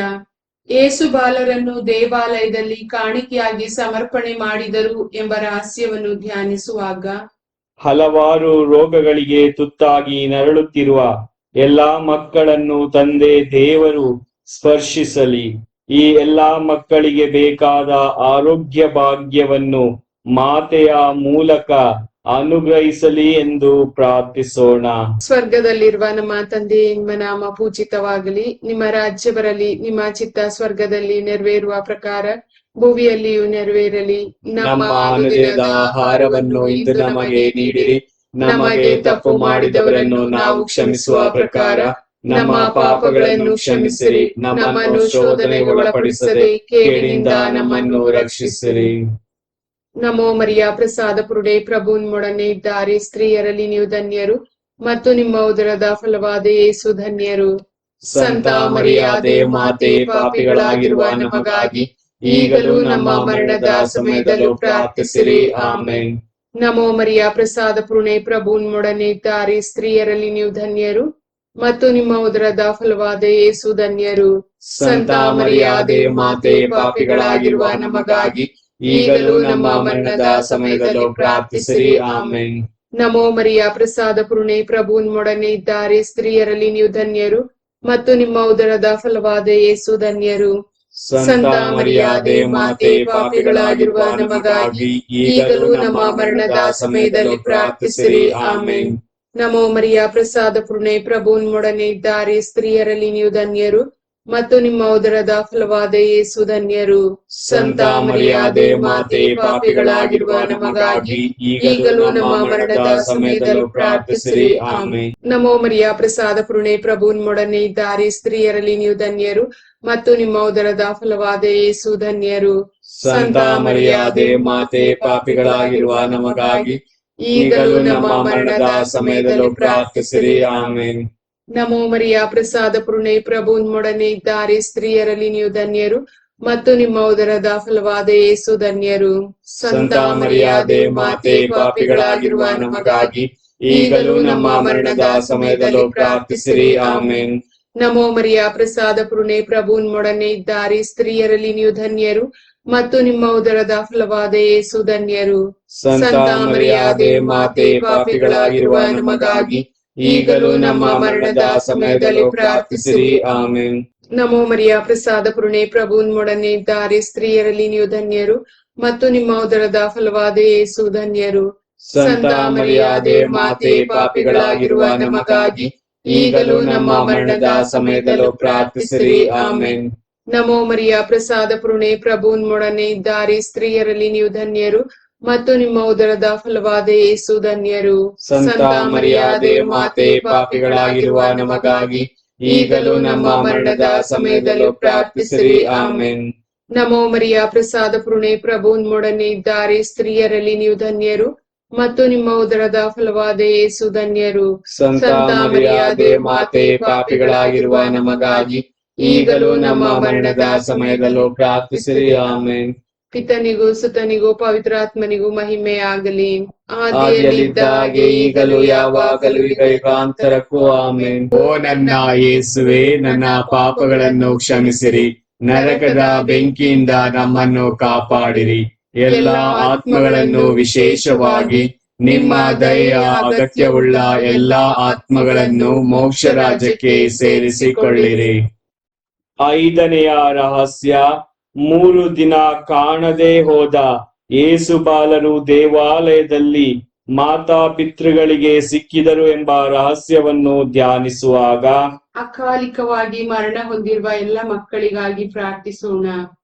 ಯೇಸು ಬಾಲರನ್ನು ದೇವಾಲಯದಲ್ಲಿ ಕಾಣಿಕೆಯಾಗಿ ಸಮರ್ಪಣೆ ಮಾಡಿದರು ಎಂಬ ರಹಸ್ಯವನ್ನು ಧ್ಯಾನಿಸುವಾಗ ಹಲವಾರು ರೋಗಗಳಿಗೆ ತುತ್ತಾಗಿ ನರಳುತ್ತಿರುವ ಎಲ್ಲಾ ಮಕ್ಕಳನ್ನು ತಂದೆ ದೇವರು ಸ್ಪರ್ಶಿಸಲಿ. ಈ ಎಲ್ಲಾ ಮಕ್ಕಳಿಗೆ ಬೇಕಾದ ಆರೋಗ್ಯ ಭಾಗ್ಯವನ್ನು ಮಾತೆಯ ಮೂಲಕ ಅನುಗ್ರಹಿಸಲಿ ಎಂದು ಪ್ರಾರ್ಥಿಸೋಣ. ಸ್ವರ್ಗದಲ್ಲಿರುವ ನಮ್ಮ ತಂದೆ, ನಿಮ್ಮ ನಾಮ ಪೂಜಿತವಾಗಲಿ, ನಿಮ್ಮ ರಾಜ್ಯ ಬರಲಿ, ನಿಮ್ಮ ಚಿತ್ತ ಸ್ವರ್ಗದಲ್ಲಿ ನೆರವೇರುವ ಪ್ರಕಾರ ಭೂಮಿಯಲ್ಲಿಯೂ ನೆರವೇರಲಿ. ನಮ್ಮ ಅನುದಿನದ ಆಹಾರವನ್ನು ಇಂದು ನಮಗೆ ನೀಡಿರಿ, ನಮಗೆ ತಪ್ಪು ಮಾಡಿದವರನ್ನು ನಾವು ಕ್ಷಮಿಸುವ ಪ್ರಕಾರ ನಮ್ಮ ಪಾಪಗಳನ್ನು ಕ್ಷಮಿಸಿರಿ, ನಮ್ಮನ್ನು ಶೋಧನೆಗೆ ಒಳಪಡಿಸದೆ ಕೇಡಿನಿಂದ ನಮ್ಮನ್ನು ರಕ್ಷಿಸಿರಿ. ನಮೋ ಮರಿಯ ಪ್ರಸಾದ ಪೂರ್ಣೆ, ಪ್ರಭು ನಿಮ್ಮೊಡನೆ ಇದ್ದಾರೆ, ಸ್ತ್ರೀಯರಲ್ಲಿ ನೀವು ಧನ್ಯರು ಮತ್ತು ನಿಮ್ಮ ಉದರದ ಫಲವಾದ ಯೇಸು ಧನ್ಯರು. ಸಂತ ಮರಿಯಾದೆ ಮಾತೆ, ಪಾಪಿಗಳಾಗಿರುವ ನಮಗಾಗಿ ಈಗಲೂ ನಮ್ಮ ಮರಣದ ಸಮಯದಲ್ಲೂ ಪ್ರಾರ್ಥಿಸಿರಿ. ಆಮೆನ್. ನಮೋ ಮರಿಯ ಪ್ರಸಾದ ಪೂರ್ಣೆ, ಪ್ರಭು ನಿಮ್ಮೊಡನೆ ಇದ್ದಾರೆ, ಸ್ತ್ರೀಯರಲ್ಲಿ ನೀವು ಧನ್ಯರು ಮತ್ತು ನಿಮ್ಮ ಉದರದ ಫಲವಾದ ಯೇಸು ಧನ್ಯರು. ಸಂತ ಮರಿಯಾದೆ ಮಾತೆ, ಪಾಪಿಗಳಾಗಿರುವ ನಮಗಾಗಿ ಈಗಲೂ ನಮ್ಮ ಮರಣದ ಸಮಯದಲ್ಲೂ ಪ್ರಾರ್ಥಿಸಿರಿ. ಆಮೆನ್. ನಮೋ ಮರಿಯ ಪ್ರಸಾದ ಪೂರ್ಣೆ, ಪ್ರಭು ನಿಮ್ಮೊಡನೆ ಇದ್ದಾರೆ, ಸ್ತ್ರೀಯರಲ್ಲಿ ನೀವು ಧನ್ಯರು ಮತ್ತು ನಿಮ್ಮ ಉದರದ ಫಲವಾದ ಯೇಸು ಧನ್ಯರು. ಸಂತ ಮರಿಯಾದೆ ಮಾತೆ, ಪಾಪಿಗಳಾಗಿರುವ ನಮಗಾಗಿ ಈಗಲೂ ನಮ್ಮ ಮರಣದ ಸಮಯದಲ್ಲಿ ಪ್ರಾರ್ಥಿಸಿರಿ. ಆಮೆನ್. ನಮೋ ಮರಿಯ ಪ್ರಸಾದ ಪೂರ್ಣೆ, ಪ್ರಭು ನಿಮ್ಮೊಡನೆ ಇದ್ದಾರೆ, ಸ್ತ್ರೀಯರಲ್ಲಿ ನೀವು ಧನ್ಯರು ಮತ್ತು ನಿಮ್ಮ ಉದರದ ಫಲವಾದ ಯೇಸು ಧನ್ಯರು. ಸಂತ ಮರಿಯಾದೆ ಮಾತೆ, ಪಾಪಿಗಳಾಗಿರುವ ನಮಗಾಗಿ ಈಗಲೂ ನಮ್ಮ ಮರಣದ ಸಮಯದಲ್ಲೂ ಪ್ರಾರ್ಥಿಸಿರಿ. ಆಮೆನ್. ನಮೋ ಮರಿಯ ಪ್ರಸಾದ ಪೂರ್ಣೆ, ಪ್ರಭು ನಿಮ್ಮೊಡನೆ ಇದ್ದಾರೆ, ಸ್ತ್ರೀಯರಲ್ಲಿ ನೀವು ಧನ್ಯರು ಮತ್ತು ನಿಮ್ಮ ಉದರದ ಫಲವಾದ ಯೇಸು ಧನ್ಯರು. ಸಂತ ಮರಿಯಾದೆ ಮಾತೆ, ಪಾಪಿಗಳಾಗಿರುವ ನಮಗಾಗಿ ಈಗಲೂ ನಮ್ಮ ಮರಣದ ಸಮಯದಲ್ಲೂ ಪ್ರಾರ್ಥಿಸಿರಿ ಆಮೇನ್. ನಮೋ ಮರಿಯ ಪ್ರಸಾದ ಪೂರ್ಣೆ ಪ್ರಭು ನಿಮ್ಮೊಡನೆ ಇದ್ದಾರೆ, ಸ್ತ್ರೀಯರಲ್ಲಿ ನೀವು ಧನ್ಯರು ಮತ್ತು ನಿಮ್ಮ ಉದರದ ಫಲವಾದ ಯೇಸು ಧನ್ಯರು. ಸಂತ ಮರಿಯಾದೆ ಮಾತೆ, ಪಾಪಿಗಳಾಗಿರುವ ನಮಗಾಗಿ ಈಗಲೂ ನಮ್ಮ ಮರಣದ ಸಮಯದಲ್ಲೂ ಪ್ರಾರ್ಥಿಸಿರಿ ಆಮೇನ್. ನಮೋ ಮರಿಯ ಪ್ರಸಾದ ಪೂರ್ಣೆ ಪ್ರಭು ನಿಮ್ಮೊಡನೆ ಇದ್ದಾರೆ, ಸ್ತ್ರೀಯರಲ್ಲಿ ನೀವು ಧನ್ಯರು ಮತ್ತು ನಿಮ್ಮ ಉದರದ ಫಲವಾದ ಯೇಸು ಧನ್ಯರು. ಸಂತ ಮರಿಯಾದೆ ಮಾತೆ, ಪಾಪಿಗಳಾಗಿರುವ ನಮಗಾಗಿ ಈಗಲೂ ನಮ್ಮ ಮರಣದ ಸಮಯದಲ್ಲೂ ಪ್ರಾರ್ಥಿಸಿರಿ ಆಮೇನ್. ನಮೋ ಮರಿಯ ಪ್ರಸಾದ ಪೂರ್ಣೆ ಪ್ರಭು ನಿಮ್ಮೊಡನೆ ಇದ್ದಾರೆ, ಸ್ತ್ರೀಯರಲ್ಲಿ ನೀವು ಧನ್ಯರು ಮತ್ತು ನಿಮ್ಮ ಉದರದ ಫಲವಾದ ಯೇಸು ಧನ್ಯರು. ಸಂತ ಮರಿಯಾದೆ ಮಾತೆ, ಪಾಪಿಗಳಾಗಿರುವ ನಮಗಾಗಿ ಈಗಲೂ ನಮ್ಮ ಮರಣದ ಸಮಯದಲ್ಲೂ ಪ್ರಾರ್ಥಿಸಿರಿ ಆಮೇನ್. ನಮೋ ಮರಿಯ ಪ್ರಸಾದ ಪೂರ್ಣೆ ಪ್ರಭು ನಿಮ್ಮೊಡನೆ ಇದ್ದಾರೆ, ಸ್ತ್ರೀಯರಲ್ಲಿ ನೀವು ಧನ್ಯರು ಮತ್ತು ನಿಮ್ಮ ಉದರದ ಫಲವಾದ ಯೇಸು ಧನ್ಯರು. ಸಂತ ಮರಿಯಾದೆ ಮಾತೆ, ಪಾಪಿಗಳಾಗಿರುವ ನಮಗಾಗಿ ಈಗಲೂ ನಮ್ಮ ಮರಣದ ಸಮಯದಲ್ಲೂ ಪ್ರಾರ್ಥಿಸಿರಿ ಆಮೇನ್. ನಮೋ ಮರಿಯ ಪ್ರಸಾದ ಪೂರ್ಣೆ ಪ್ರಭು ನಿಮ್ಮೊಡನೆ ಇದ್ದಾರೆ, ಸ್ತ್ರೀಯರಲ್ಲಿ ನೀವು ಧನ್ಯರು ಮತ್ತು ನಿಮ್ಮ ಉದರದ ಫಲವಾದ ಯೇಸು ಧನ್ಯರು. ಸಂತ ಮರಿಯಾದೆ ಮಾತೆ, ಪಾಪಿಗಳಾಗಿರುವ ನಮಗಾಗಿ ಈಗಲೂ ನಮ್ಮ ಮರಣದ ಸಮಯದಲ್ಲೂ ಪ್ರಾರ್ಥಿಸಿರಿ ಆಮೇನ್. ಪಿತನಿಗೂ ಸುತನಿಗೂ ಪವಿತ್ರಾತ್ಮನಿಗೂ ಮಹಿಮೆ ಆಗಲಿ, ಆದಿಯಲ್ಲಿದ್ದ ಹಾಗೆ ಈಗಲೂ ಯಾವಾಗಲೂ ಈಗ ಯುಗಾಂತರಕ್ಕೂ ಆಮೇನ್. ಓ ನನ್ನ ಯೇಸುವೆ, ನನ್ನ ಪಾಪಗಳನ್ನು ಕ್ಷಮಿಸಿರಿ, ನರಕದ ಬೆಂಕಿಯಿಂದ ನಮ್ಮನ್ನು ಕಾಪಾಡಿರಿ. ಎಲ್ಲ ಆತ್ಮಗಳನ್ನು, ವಿಶೇಷವಾಗಿ ನಿಮ್ಮ ದಯೆಯ ಅಗತ್ಯವುಳ್ಳ ಎಲ್ಲಾ ಆತ್ಮಗಳನ್ನು ಮೋಕ್ಷ ರಾಜ್ಯಕ್ಕೆ ಸೇರಿಸಿಕೊಳ್ಳಿರಿ. 5ನೆಯ ರಹಸ್ಯ, 3 ದಿನ ಕಾಣದೆ ಹೋದ ಯೇಸು ಬಾಲರು ದೇವಾಲಯದಲ್ಲಿ ಮಾತಾ ಪಿತೃಗಳಿಗೆ ಸಿಕ್ಕಿದರು ಎಂಬ ರಹಸ್ಯವನ್ನು ಧ್ಯಾನಿಸುವಾಗ ಅಕಾಲಿಕವಾಗಿ ಮರಣ ಹೊಂದಿರುವ ಎಲ್ಲ ಮಕ್ಕಳಿಗಾಗಿ ಪ್ರಾರ್ಥಿಸೋಣ.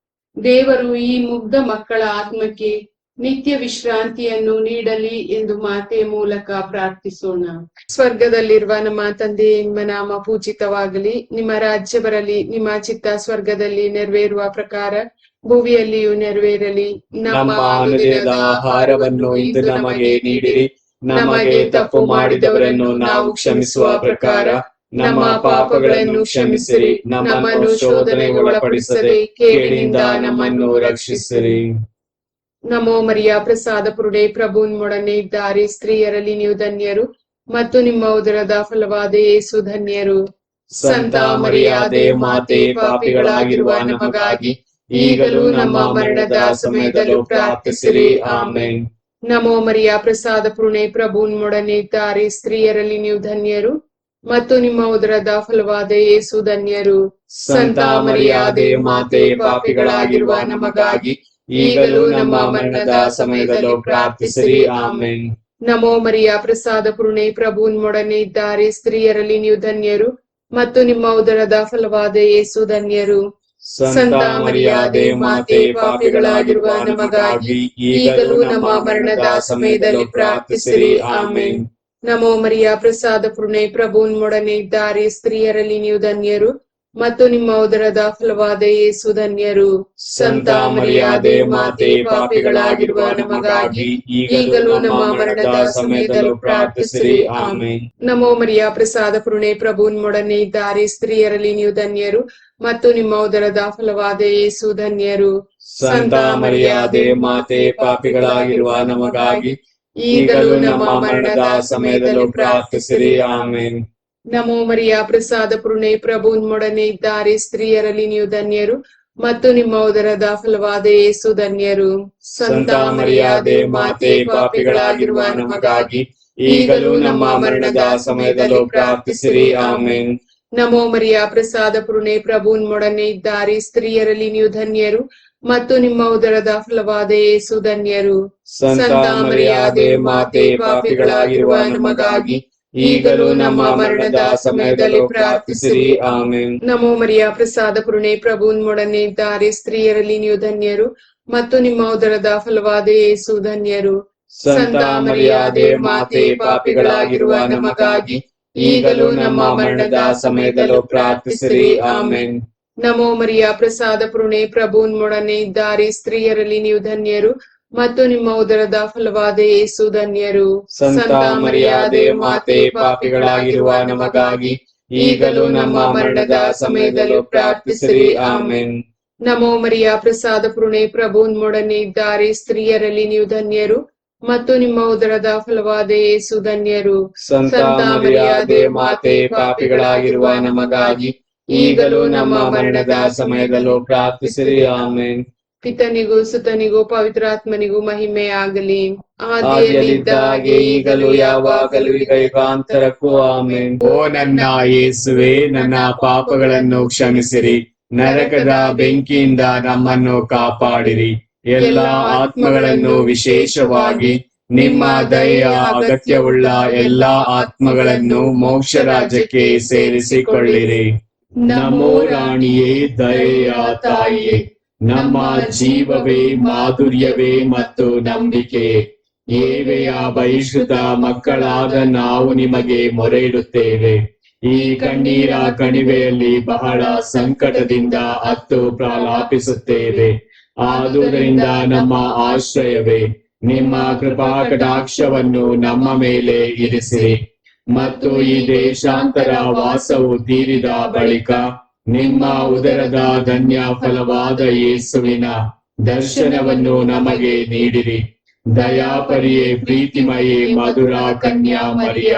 ದೇವರು ಈ ಮುಗ್ಧ ಮಕ್ಕಳ ಆತ್ಮಕ್ಕೆ ನಿತ್ಯ ವಿಶ್ರಾಂತಿಯನ್ನು ನೀಡಲಿ ಎಂದು ಮಾತೆಯ ಮೂಲಕ ಪ್ರಾರ್ಥಿಸೋಣ. ಸ್ವರ್ಗದಲ್ಲಿರುವ ನಮ್ಮ ತಂದೆ, ನಿಮ್ಮ ನಾಮ ಪೂಜಿತವಾಗಲಿ, ನಿಮ್ಮ ರಾಜ್ಯ ಬರಲಿ, ನಿಮ್ಮ ಚಿತ್ತ ಸ್ವರ್ಗದಲ್ಲಿ ನೆರವೇರುವ ಪ್ರಕಾರ ಭೂಮಿಯಲ್ಲಿಯೂ ನೆರವೇರಲಿ. ನಮ್ಮ ಅನುದಿನದ ಆಹಾರವನ್ನು ಇಂದು ನಮಗೆ ನೀಡಿರಿ. ನಮಗೆ ತಪ್ಪು ಮಾಡಿದವರನ್ನು ನಾವು ಕ್ಷಮಿಸುವ ಪ್ರಕಾರ ನಮ್ಮ ಪಾಪಗಳನ್ನು ಕ್ಷಮಿಸಿರಿ. ನಮ್ಮನ್ನು ಶೋಧನೆಗೆ ಒಳಪಡಿಸದೆ ಕೇಡಿನಿಂದ ನಮ್ಮನ್ನು ರಕ್ಷಿಸಿರಿ. ನಮೋ ಮರಿಯ ಪ್ರಸಾದ ಪೂರ್ಣೆ ಪ್ರಭು ನಿಮ್ಮೊಡನೆ ಇದ್ದಾರೆ, ಸ್ತ್ರೀಯರಲ್ಲಿ ನೀವು ಧನ್ಯರು ಮತ್ತು ನಿಮ್ಮ ಉದರದ ಫಲವಾದ ಯೇಸು ಧನ್ಯರು. ಸಂತ ಮರಿಯಾದೆ ಮಾತೆ, ಪಾಪಿಗಳಾಗಿರುವ ನಮಗಾಗಿ ಈಗಲೂ ನಮ್ಮ ಮರಣದ ಸಮಯದಲ್ಲೂ ಪ್ರಾರ್ಥಿಸಿರಿ ಆಮೇನ್. ನಮೋ ಮರಿಯ ಪ್ರಸಾದ ಪೂರ್ಣೆ ಪ್ರಭು ನಿಮ್ಮೊಡನೆ ಇದ್ದಾರೆ, ಸ್ತ್ರೀಯರಲ್ಲಿ ನೀವು ಧನ್ಯರು ಮತ್ತು ನಿಮ್ಮ ಉದರದ ಫಲವಾದ ಯೇಸು ಧನ್ಯರು. ಸಂತ ಮರಿಯಾದೆ ಮಾತೆ, ಪಾಪಿಗಳಾಗಿರುವ ನಮಗಾಗಿ ಈಗಲೂ ನಮ್ಮ ಮರಣದ ಸಮಯದಲ್ಲೂ ಪ್ರಾರ್ಥಿಸಿರಿ ಆಮೇನ್. ನಮೋ ಮರಿಯ ಪ್ರಸಾದ ಪೂರ್ಣೆ ಪ್ರಭು ನಿಮ್ಮೊಡನೆ ಇದ್ದಾರೆ, ಸ್ತ್ರೀಯರಲ್ಲಿ ನೀವು ಧನ್ಯರು ಮತ್ತು ನಿಮ್ಮ ಉದರದ ಫಲವಾದ ಯೇಸು ಧನ್ಯರು. ಸಂತ ಮರಿಯಾದೆ ಮಾತೆ, ಪಾಪಿಗಳಾಗಿರುವ ನಮಗಾಗಿ ಈಗಲೂ ನಮ್ಮ ಮರಣದ ಸಮಯದಲ್ಲಿ ಪ್ರಾರ್ಥಿಸಿರಿ ಆಮೇನ್. ನಮೋ ಮರಿಯ ಪ್ರಸಾದ ಪೂರ್ಣೆ ಪ್ರಭು ನಿಮ್ಮೊಡನೆ ಇದ್ದಾರೆ, ಸ್ತ್ರೀಯರಲ್ಲಿ ನೀವು ಧನ್ಯರು ಮತ್ತು ನಿಮ್ಮ ಉದರದ ಫಲವಾದ ಯೇಸು ಧನ್ಯರು. ಸಂತ ಮರಿಯಾದೆ ಮಾತೆ, ಪಾಪಿಗಳಾಗಿರುವ ನಮಗಾಗಿ ಈಗಲೂ ನಮ್ಮ ಮರಣದ ಸಮಯದಲ್ಲೂ ಪ್ರಾರ್ಥಿಸಿರಿ ಆಮೇನ್. ನಮೋ ಮರಿಯ ಪ್ರಸಾದ ಪೂರ್ಣೆ ಪ್ರಭು ನಿಮ್ಮೊಡನೆ ಇದ್ದಾರೆ, ಸ್ತ್ರೀಯರಲ್ಲಿ ನೀವು ಧನ್ಯರು ಮತ್ತು ನಿಮ್ಮ ಉದರದ ಫಲವಾದ ಯೇಸು ಧನ್ಯರು. ಸಂತ ಮರಿಯಾದೆ ಮಾತೆ, ಪಾಪಿಗಳಾಗಿರುವ ನಮಗಾಗಿ ಈಗಲೂ ನಮ್ಮ ಮರಣದ ಸಮಯದಲ್ಲೂ ಪ್ರಾರ್ಥಿಸಿರಿ ಆಮೇನ್. ನಮೋ ಮರಿಯ ಪ್ರಸಾದ ಪೂರ್ಣೆ ಪ್ರಭು ನಿಮ್ಮೊಡನೆ ಇದ್ದಾರೆ, ಸ್ತ್ರೀಯರಲ್ಲಿ ನೀವು ಧನ್ಯರು ಮತ್ತು ನಿಮ್ಮ ಉದರದ ಫಲವಾದ ಯೇಸು ಧನ್ಯರು. ಸಂತ ಮರಿಯಾದೆ ಮಾತೆ, ಪಾಪಿಗಳಾಗಿರುವ ನಮಗಾಗಿ ಈಗಲೂ ನಮ್ಮ ಮರಣದ ಸಮಯದಲ್ಲೂ ಪ್ರಾರ್ಥಿಸಿರಿ ಆಮೇನ್. ನಮೋ ಮರಿಯ ಪ್ರಸಾದ ಪೂರ್ಣೆ ಪ್ರಭು ನಿಮ್ಮೊಡನೆ ಇದ್ದಾರೆ, ಸ್ತ್ರೀಯರಲ್ಲಿ ನೀವು ಧನ್ಯರು ಮತ್ತು ನಿಮ್ಮ ಉದರದ ಫಲವಾದ ಯೇಸು ಧನ್ಯರು. ಸಂತ ಮರಿಯಾದೆ ಮಾತೆ, ಪಾಪಿಗಳಾಗಿರುವ ನಮಗಾಗಿ ಈಗಲೂ ನಮ್ಮ ಮರಣದ ಸಮಯದಲ್ಲೂ ಪ್ರಾರ್ಥಿಸಿರಿ ಆಮೇನ್. ನಮೋ ಮರಿಯ ಪ್ರಸಾದ ಪೂರ್ಣೆ ಪ್ರಭು ನಿಮ್ಮೊಡನೆ ಇದ್ದಾರೆ, ಸ್ತ್ರೀಯರಲ್ಲಿ ನೀವು ಧನ್ಯರು ಮತ್ತು ನಿಮ್ಮ ಉದರದ ಫಲವಾದ ಯೇಸು ಧನ್ಯರು. ಸಂತ ಮರಿಯಾದೆ ಮಾತೆ, ಪಾಪಿಗಳಾಗಿರುವ ನಮಗಾಗಿ ಈಗಲೂ ನಮ್ಮ ಮರಣದ ಸಮಯದಲ್ಲೂ ಪ್ರಾರ್ಥಿಸಿರಿ ಆಮೇನ್. ನಮೋ ಮರಿಯ ಪ್ರಸಾದ ಪೂರ್ಣೆ ಪ್ರಭು ನಿಮ್ಮೊಡನೆ ಇದ್ದಾರೆ, ಸ್ತ್ರೀಯರಲ್ಲಿ ನೀವು ಧನ್ಯರು ಮತ್ತು ನಿಮ್ಮ ಉದರದ ಫಲವಾದ ಯೇಸು ಧನ್ಯರು. ಸಂತ ಮರಿಯಾದೆ ಮಾತೆ, ಪಾಪಿಗಳಾಗಿರುವ ನಮಗಾಗಿ ಈಗಲೂ ನಮ್ಮ ಮರಣದ ಸಮಯದಲ್ಲೂ ಪ್ರಾರ್ಥಿಸಿರಿ. ಆಮೆನ್. ನಮೋ ಮರಿಯ ಪ್ರಸಾದ ಪೂರ್ಣೆ, ಪ್ರಭು ನಿಮ್ಮೊಡನೆ ಇದ್ದಾರೆ. ಸ್ತ್ರೀಯರಲ್ಲಿ ನೀವು ಧನ್ಯರು ಮತ್ತು ನಿಮ್ಮ ಉದರದ ಫಲವಾದ ಯೇಸು ಧನ್ಯರು. ಸಂತ ಮರಿಯಾದೆ ಮಾತೆ, ಪಾಪಿಗಳಾಗಿರುವ ನಮಗಾಗಿ ಈಗಲೂ ನಮ್ಮ ಮರಣದ ಸಮಯದಲ್ಲೂ ಪ್ರಾರ್ಥಿಸಿರಿ. ಆಮೆನ್. ಪಿತನಿಗೂ ಸುತನಿಗೂ ಪವಿತ್ರಾತ್ಮನಿಗೂ ಮಹಿಮೆ ಆಗಲಿ. ಆದಿಯಲ್ಲಿದ್ದ ಹಾಗೆ ಈಗಲೂ ಯಾವಾಗಲೂ ಈಗ ಯುಗಾಂತರಕ್ಕೂ. ಆಮೆನ್. ಓ ನನ್ನ ಯೇಸುವೆ, ನನ್ನ ಪಾಪಗಳನ್ನು ಕ್ಷಮಿಸಿರಿ, ನರಕದ ಬೆಂಕಿಯಿಂದ ನಮ್ಮನ್ನು ಕಾಪಾಡಿರಿ. ಎಲ್ಲ ಆತ್ಮಗಳನ್ನು, ವಿಶೇಷವಾಗಿ ನಿಮ್ಮ ದಯೆಯ ಅಗತ್ಯವುಳ್ಳ ಎಲ್ಲಾ ಆತ್ಮಗಳನ್ನು ಮೋಕ್ಷ ರಾಜ್ಯಕ್ಕೆ ಸೇರಿಸಿಕೊಳ್ಳಿರಿ. ನಮೋ ರಾಣಿಯೇ, ದಯೆಯ ತಾಯಿಯೇ, ನಮ್ಮ ಜೀವವೇ, ಮಾಧುರ್ಯವೇ ಮತ್ತು ನಂಬಿಕೆಯೇ, ಏವೆಯ ಬಹಿಷ್ಕೃತ ಮಕ್ಕಳಾದ ನಾವು ನಿಮಗೆ ಮೊರೆ ಇಡುತ್ತೇವೆ. ಈ ಕಣ್ಣೀರ ಕಣಿವೆಯಲ್ಲಿ ಬಹಳ ಸಂಕಟದಿಂದ ಅತ್ತು ಪ್ರಲಾಪಿಸುತ್ತೇವೆ. ಆದುದರಿಂದ ನಮ್ಮ ಆಶ್ರಯವೇ, ನಿಮ್ಮ ಕೃಪಾ ಕಟಾಕ್ಷವನ್ನು ನಮ್ಮ ಮೇಲೆ ಇರಿಸಿರಿ. ಮತ್ತು ಈ ದೇಶಾಂತರ ವಾಸವು ತೀರಿದ ಬಳಿಕ ನಿಮ್ಮ ಉದರದ ಧನ್ಯ ಫಲವಾದ ಯೇಸುವಿನ ದರ್ಶನವನ್ನು ನಮಗೆ ನೀಡಿರಿ. ದಯಾಪರಿಯೇ, ಪ್ರೀತಿಮಯೇ, ಮಧುರ ಕನ್ಯಾ ಮರಿಯ,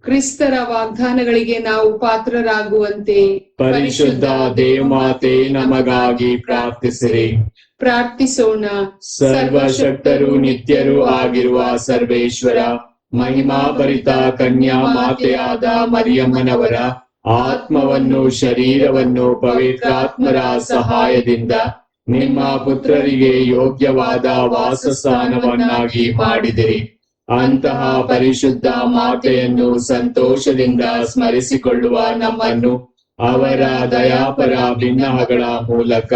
ಕ್ರಿಸ್ತರ ವಾಗ್ದಾನಗಳಿಗೆ ನಾವು ಪಾತ್ರರಾಗುವಂತೆ ಪರಿಶುದ್ಧ ದೇವಮಾತೆ, ನಮಗಾಗಿ ಪ್ರಾರ್ಥಿಸಿರಿ. ಪ್ರಾರ್ಥಿಸೋಣ. ಸರ್ವಶಕ್ತರು ನಿತ್ಯರೂ ಆಗಿರುವ ಸರ್ವೇಶ್ವರ, ಮಹಿಮಾಭರಿತ ಕನ್ಯಾ ಮಾತೆಯಾದ ಮರಿಯಮ್ಮನವರ ಆತ್ಮವನ್ನು, ಶರೀರವನ್ನು ಪವಿತ್ರಾತ್ಮರ ಸಹಾಯದಿಂದ ನಿಮ್ಮ ಪುತ್ರರಿಗೆ ಯೋಗ್ಯವಾದ ವಾಸಸ್ಥಾನವನ್ನಾಗಿ ಮಾಡಿದಿರಿ. ಅಂತಹ ಪರಿಶುದ್ಧ ಮಾತೆಯನ್ನು ಸಂತೋಷದಿಂದ ಸ್ಮರಿಸಿಕೊಳ್ಳುವ ನಮ್ಮನ್ನು ಅವರ ದಯಾಪರ ಬಿನ್ನಹಗಳ ಮೂಲಕ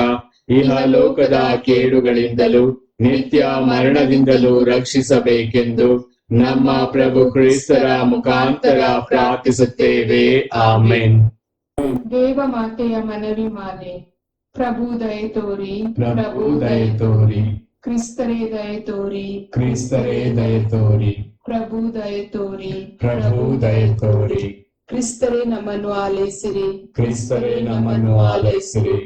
ಇಹಲೋಕದ ಕೇಡುಗಳಿಂದಲೂ ನಿತ್ಯ ಮರಣದಿಂದಲೂ ರಕ್ಷಿಸಬೇಕೆಂದು ನಮ್ಮ ಪ್ರಭು ಕ್ರಿಸ್ತರ ಮುಖಾಂತರ ಪ್ರಾರ್ಥಿಸುತ್ತೇವೆ. ಆಮೆನ್. ದೇವ ಮಾತೆಯ ಮನವಿ ಮಾಲೆ. ಪ್ರಭು ದಯೆ ತೋರಿ, ಪ್ರಭು ದಯೆ ತೋರಿ, ಕ್ರಿಸ್ತರೇ ದಯೆ ತೋರಿ, ಕ್ರಿಸ್ತರೇ ದಯೆ ತೋರಿ, ಪ್ರಭು ದಯೆ ತೋರಿ, ಪ್ರಭು ದಯೆ ತೋರಿ, ಕ್ರಿಸ್ತರೇ ನಮ್ಮನ್ನು ಆಲೈಸಿರಿ, ಕ್ರಿಸ್ತರೇ ನಮ್ಮನ್ನು ಆಲೈಸಿರಿ,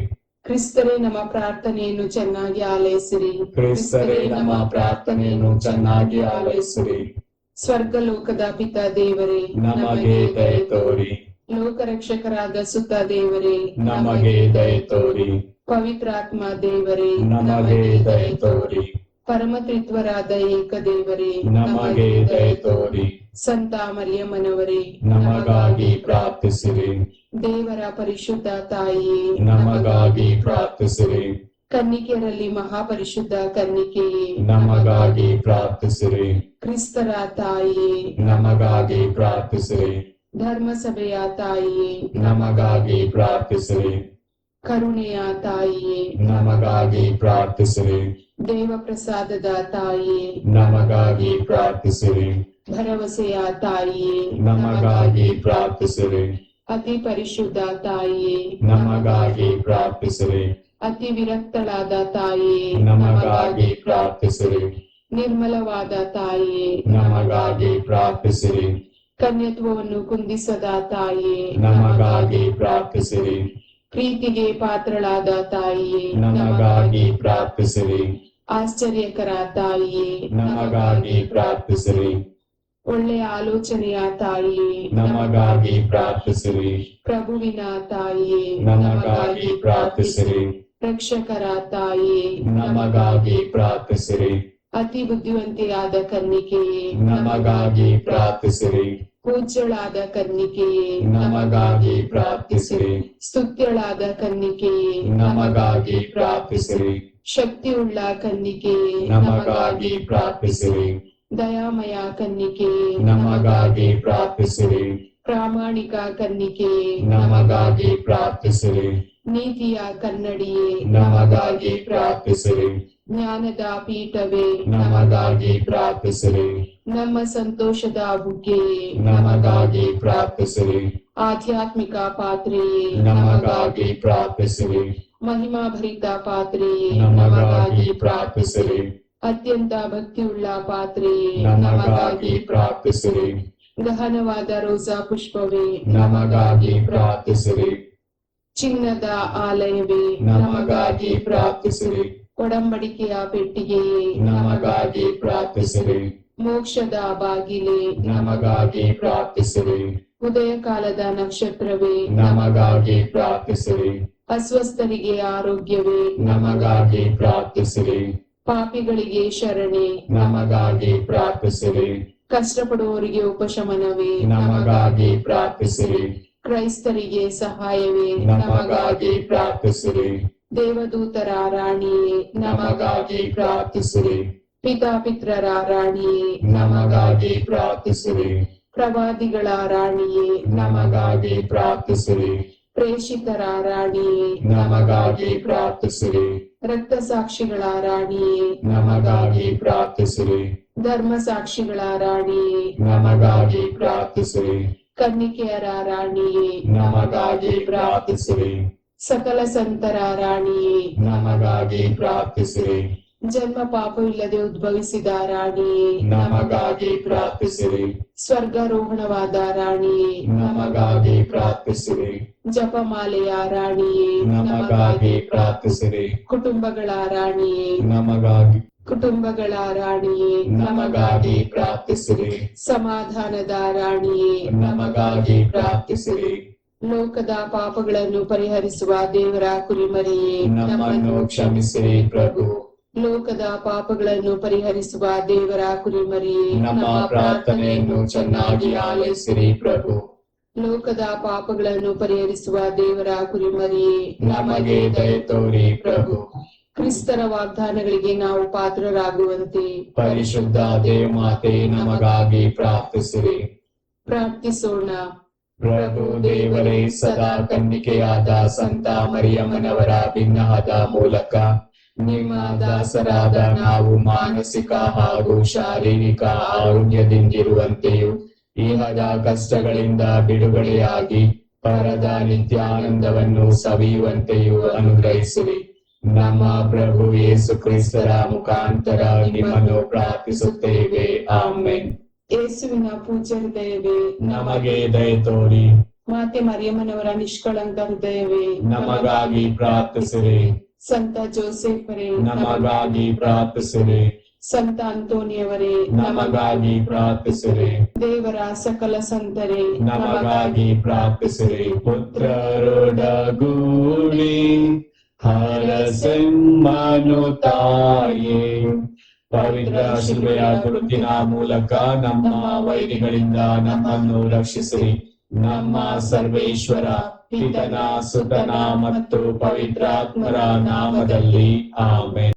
ಕ್ರಿಸ್ತರೇ ನಮ್ಮ ಪ್ರಾರ್ಥನೆಯನ್ನು ಚೆನ್ನಾಗಿ ಆಲೈಸಿರಿ, ಕ್ರಿಸ್ತರೇ ನಮ್ಮ ಪ್ರಾರ್ಥನೆಯನ್ನು ಚೆನ್ನಾಗಿ ಆಲೈಸಿರಿ. ಸ್ವರ್ಗಲೋಕದ ಪಿತ ದೇವರೇ, ನಮಗೆ ದಯೆ ತೋರಿ, ಲೋಕರಕ್ಷಕರಾದ ಸುತ ದೇವರೇ, ನಮಗೆ ದಯೆ ತೋರಿ, ಪವಿತ್ರಾತ್ಮ ದೇವರೇ, ನಮಗೆ ದಯೆ ತೋರಿ, ಪರಮತ್ರಿತ್ವರಾದ ಏಕ ದೇವರೇ, ನಮಗೆ ದಯೆ ತೋರಿ, ಸಂತ ಮರಿಯಮ್ಮನವರೇ, ನಮಗಾಗಿ ಪ್ರಾರ್ಥಿಸಿರಿ. ದೇವರ ಪರಿಶುದ್ಧ ತಾಯಿಯೇ, ನಮಗಾಗಿ ಪ್ರಾರ್ಥಿಸಿರಿ. ಕನ್ನಿಕೆಯರಲ್ಲಿ ಮಹಾಪರಿಶುದ್ಧ ಕನ್ನಿಕೆಯೇ, ನಮಗಾಗಿ ಪ್ರಾರ್ಥಿಸಿರಿ. ಕ್ರಿಸ್ತರ ತಾಯಿಯೇ, ನಮಗಾಗಿ ಪ್ರಾರ್ಥಿಸಿರಿ. ಧರ್ಮಸಭೆಯ ತಾಯಿಯೇ, ನಮಗಾಗಿ ಪ್ರಾರ್ಥಿಸಿರಿ. ಕರುಣೆಯ ತಾಯಿಯೇ, ನಮಗಾಗಿ ಪ್ರಾರ್ಥಿಸಿರಿ. ದೇವಪ್ರಸಾದದ ತಾಯಿಯೇ, ನಮಗಾಗಿ ಪ್ರಾರ್ಥಿಸಿರಿ. ಭರವಸೆಯ ತಾಯಿಯೇ, ನಮಗಾಗಿ ಪ್ರಾರ್ಥಿಸಿರಿ. ಅತಿ ಪರಿಶುದ್ಧ ತಾಯಿಯೇ, ನಮಗಾಗಿ ಪ್ರಾರ್ಥಿಸಿರಿ. ಅತಿ ವಿರಕ್ತಳಾದ ತಾಯಿಯೇ, ನಮಗಾಗಿ ಪ್ರಾರ್ಥಿಸಿರಿ. ನಿರ್ಮಲವಾದ ತಾಯಿಯೇ, ನಮಗಾಗಿ ಪ್ರಾರ್ಥಿಸಿರಿ. ಕನ್ಯತ್ವವನ್ನು ಕುಂದಿಸದ ತಾಯಿಯೇ, ನಮಗಾಗಿ ಪ್ರಾರ್ಥಿಸಿರಿ. ಪ್ರೀತಿಗೆ ಪಾತ್ರಳಾದ ತಾಯಿಯೇ, ನಮಗಾಗಿ ಪ್ರಾರ್ಥಿಸಿರಿ. ಆಶ್ಚರ್ಯಕರ ತಾಯಿಯೇ, ನಮಗಾಗಿ ಪ್ರಾರ್ಥಿಸಿರಿ. ಒಳ್ಳೆಯ ಆಲೋಚನೆಯ ತಾಯಿಯೇ, ನಮಗಾಗಿ ಪ್ರಾರ್ಥಿಸಿರಿ. ಪ್ರಭುವಿನ ತಾಯಿಯೇ, ನಮಗಾಗಿ ಪ್ರಾರ್ಥಿಸಿರಿ. ರಕ್ಷಕರ ತಾಯಿಯೇ, ನಮಗಾಗಿ ಪ್ರಾರ್ಥಿಸಿರಿ. ಅತಿ ಬುದ್ಧಿವಂತೆಯಾದ ಕನ್ನಿಕೆಯೇ, ನಮಗಾಗಿ ಪ್ರಾರ್ಥಿಸಿರಿ. ಪೂಜ್ಯಳಾದ ಕನ್ನಿಕೆಯೇ, ನಮಗಾಗಿ ಪ್ರಾರ್ಥಿಸಿರಿ. ಸ್ತುತ್ಯಳಾದ ಕನ್ನಿಕೆಯೇ, ನಮಗಾಗಿ ಪ್ರಾರ್ಥಿಸಿರಿ. ಶಕ್ತಿಯುಳ್ಳ ಕನ್ನಿಕೆಯೇ, ನಮಗಾಗಿ ಪ್ರಾರ್ಥಿಸಿರಿ. ದಯಾಮಯ ಕನ್ನಿಕೆಯೇ, ನಮಗಾಗಿ ಪ್ರಾರ್ಥಿಸಿರಿ. ಪ್ರಾಮಾಣಿಕ ಕನ್ನಿಕೆಯೇ, ನಮಗಾಗಿ ಪ್ರಾರ್ಥಿಸಿರಿ. ನೀತಿಯ ಕನ್ನಡಿಯೇ, ನಮಗಾಗಿ ಪ್ರಾರ್ಥಿಸಿರಿ. ಜ್ಞಾನದ ಪೀಠವೇ, ನಮಗಾಗಿ ಪ್ರಾರ್ಥಿಸಿರಿ. ನಮ್ಮ ಸಂತೋಷದ ಬುಗ್ಗೆಯೇ, ನಮಗಾಗಿ ಪ್ರಾರ್ಥಿಸಿರಿ. ಆಧ್ಯಾತ್ಮಿಕ ಪಾತ್ರೆಯೇ, ನಮಗಾಗಿ ಪ್ರಾರ್ಥಿಸಿರಿ. ಮಹಿಮಾಭರಿತ ಪಾತ್ರೆಯೇ, ನಮಗಾಗಿ ಪ್ರಾರ್ಥಿಸಿರಿ. ಅತ್ಯಂತ ಭಕ್ತಿಯುಳ್ಳ ಪಾತ್ರೆಯೇ ನಮಗಾಗಿ ಪ್ರಾರ್ಥಿಸಿರಿ. ಗಹನವಾದ ರೋಸಾ ಪುಷ್ಪವೇ ನಮಗಾಗಿ ಪ್ರಾರ್ಥಿಸಿರಿ. ಚಿನ್ನದ ಆಲಯವೇ ನಮಗಾಗಿ ಪ್ರಾರ್ಥಿಸಿರಿ. ಒಡಂಬಡಿಕೆಯ ಪೆಟ್ಟಿಗೆಯೇ ನಮಗಾಗಿ ಪ್ರಾರ್ಥಿಸಿರಿ. ಮೋಕ್ಷದ ಬಾಗಿಲೇ ನಮಗಾಗಿ ಪ್ರಾರ್ಥಿಸಿರಿ. ಉದಯ ಕಾಲದ ನಕ್ಷತ್ರವೇ ನಮಗಾಗಿ ಪ್ರಾರ್ಥಿಸಿರಿ. ಅಸ್ವಸ್ಥರಿಗೆ ಆರೋಗ್ಯವೇ ನಮಗಾಗಿ ಪ್ರಾರ್ಥಿಸಿರಿ. ಪಾಪಿಗಳಿಗೆ ಶರಣೆ ನಮಗಾಗಿ ಪ್ರಾರ್ಥಿಸಿರಿ. ಕಷ್ಟಪಡುವವರಿಗೆ ಉಪಶಮನವೇ ನಮಗಾಗಿ ಪ್ರಾರ್ಥಿಸಿರಿ. ಕ್ರೈಸ್ತರಿಗೆ ಸಹಾಯವೇ ನಮಗಾಗಿ ಪ್ರಾರ್ಥಿಸಿರಿ. ದೇವದೂತರ ರಾಣಿಯೇ ನಮಗಾಗಿ ಪ್ರಾರ್ಥಿಸಿರಿ. ಪಿತಾಪಿತ್ರರ ರಾಣಿಯೇ ನಮಗಾಗಿ ಪ್ರಾರ್ಥಿಸಿರಿ. ಪ್ರವಾದಿಗಳ ರಾಣಿಯೇ ನಮಗಾಗಿ ಪ್ರಾರ್ಥಿಸಿರಿ. ಪ್ರೇಷಿತರ ರಾಣಿಯೇ ನಮಗಾಗಿ ಪ್ರಾರ್ಥಿಸಿರಿ. ರಕ್ತ ಸಾಕ್ಷಿಗಳ ರಾಣಿಯೇ ನಮಗಾಗಿ ಪ್ರಾರ್ಥಿಸಿರಿ. ಧರ್ಮ ಸಾಕ್ಷಿಗಳ ರಾಣಿಯೇ ನಮಗಾಗಿ ಪ್ರಾರ್ಥಿಸಿರಿ. ಕನ್ನಿಕೆಯರ ರಾಣಿಯೇ ನಮಗಾಗಿ ಪ್ರಾರ್ಥಿಸಿರಿ. ಸಕಲ ಸಂತರ ರಾಣಿಯೇ ನಮಗಾಗಿ ಪ್ರಾರ್ಥಿಸಿರಿ. ಜನ್ಮ ಪಾಪವಿಲ್ಲದೆ ಉದ್ಭವಿಸಿದ ರಾಣಿಯೇ ನಮಗಾಗಿ ಪ್ರಾರ್ಥಿಸಿರಿ. ಸ್ವರ್ಗಾರೋಹಣವಾದ ರಾಣಿಯೇ ನಮಗಾಗಿ ಪ್ರಾರ್ಥಿಸಿರಿ. ಜಪಮಾಲೆಯ ರಾಣಿಯೇ ನಮಗಾಗಿ ಪ್ರಾರ್ಥಿಸಿರಿ. ಕುಟುಂಬಗಳ ರಾಣಿಯೇ ನಮಗಾಗಿ ಕುಟುಂಬಗಳ ರಾಣಿಯೇ ನಮಗಾಗಿ ಪ್ರಾರ್ಥಿಸಿರಿ. ಸಮಾಧಾನದ ರಾಣಿಯೇ ನಮಗಾಗಿ ಪ್ರಾರ್ಥಿಸಿರಿ. ಲೋಕದ ಪಾಪಗಳನ್ನು ಪರಿಹರಿಸುವ ದೇವರ ಕುರಿಮರಿಯೇ ನಮ್ಮನ್ನು ಕ್ಷಮಿಸಿರಿ ಪ್ರಭು. ಲೋಕದ ಪಾಪಗಳನ್ನು ಪರಿಹರಿಸುವ ದೇವರ ಕುರಿಮರಿಯೇ ನಮ್ಮ ಪ್ರಾರ್ಥನೆಯನ್ನು ಚೆನ್ನಾಗಿ ಆಲೈಸಿರಿ ಪ್ರಭು. ಲೋಕದ ಪಾಪಗಳನ್ನು ಪರಿಹರಿಸುವ ದೇವರ ಕುರಿಮರಿಯೇ ನಮಗೆ ದಯೆ ತೋರಿ ಪ್ರಭು. ಕ್ರಿಸ್ತರ ವಾಗ್ದಾನಗಳಿಗೆ ನಾವು ಪಾತ್ರರಾಗುವಂತೆ ಪರಿಶುದ್ಧ ದೇವಮಾತೆ ನಮಗಾಗಿ ಪ್ರಾರ್ಥಿಸಿರಿ. ಪ್ರಾರ್ಥಿಸೋಣ. ಪ್ರಭು ದೇವರೇ, ಸದಾ ಕನ್ನಿಕೆಯಾದ ಸಂತ ಮರಿಯಮ್ಮನವರ ಭಿನ್ನಹದ ಮೂಲಕ ನಿಮ್ಮ ದಾಸರಾದ ನಾವು ಮಾನಸಿಕ ಹಾಗೂ ಶಾರೀರಿಕ ಆರೋಗ್ಯದಿಂದಿರುವಂತೆಯೂ ಇಹದ ಕಷ್ಟಗಳಿಂದ ಬಿಡುಗಡೆಯಾಗಿ ಪರದ ನಿತ್ಯಾನಂದವನ್ನು ಸವಿಯುವಂತೆಯೂ ಅನುಗ್ರಹಿಸಿರಿ. ನಮ್ಮ ಪ್ರಭು ಯೇಸು ಕ್ರಿಸ್ತರ ಮುಖಾಂತರ ನಿಮ್ಮನ್ನು ಪ್ರಾರ್ಥಿಸುತ್ತೇವೆ. ಆಮೆನ್. ಯೇಸುವಿನ ಪೂಜ್ಯ ಹೃದಯವೇ ನಮಗೆ ದಯೆ ತೋರಿ. ಮಾತೆ ಮರಿಯಮ್ಮನವರ ನಿಷ್ಕಳಂಕ ಹೃದಯವೇ ನಮಗಾಗಿ ಪ್ರಾರ್ಥಿಸಿರಿ. ಸಂತ ಜೋಸೆಫರೇ ನಮಗಾಗಿ ಪ್ರಾರ್ಥಿಸಿರಿ. ಸಂತ ಅಂತೋನಿಯವರೇ ನಮಗಾಗಿ ಪ್ರಾರ್ಥಿಸಿರಿ. ದೇವರ ಸಕಲ ಸಂತರೇ ನಮಗಾಗಿ ಪ್ರಾರ್ಥಿಸಿರಿ. ಪುತ್ರರೊಡಗೂಡಿ ಹರಸೆಮ್ಮನು ತಾಯೇ, ಪವಿತ್ರ ಶಿಲುಬೆಯ ಗುರುತಿನ ಮೂಲಕ ನಮ್ಮ ವೈರಿಗಳಿಂದ ನಮ್ಮನ್ನು ರಕ್ಷಿಸಿರಿ. ನಮ್ಮ ಸರ್ವೇಶ್ವರ ಪಿತನ ಸುತನ ಮತ್ತು ಪವಿತ್ರಾತ್ಮರ ನಾಮದಲ್ಲಿ ಆಮೆನ್.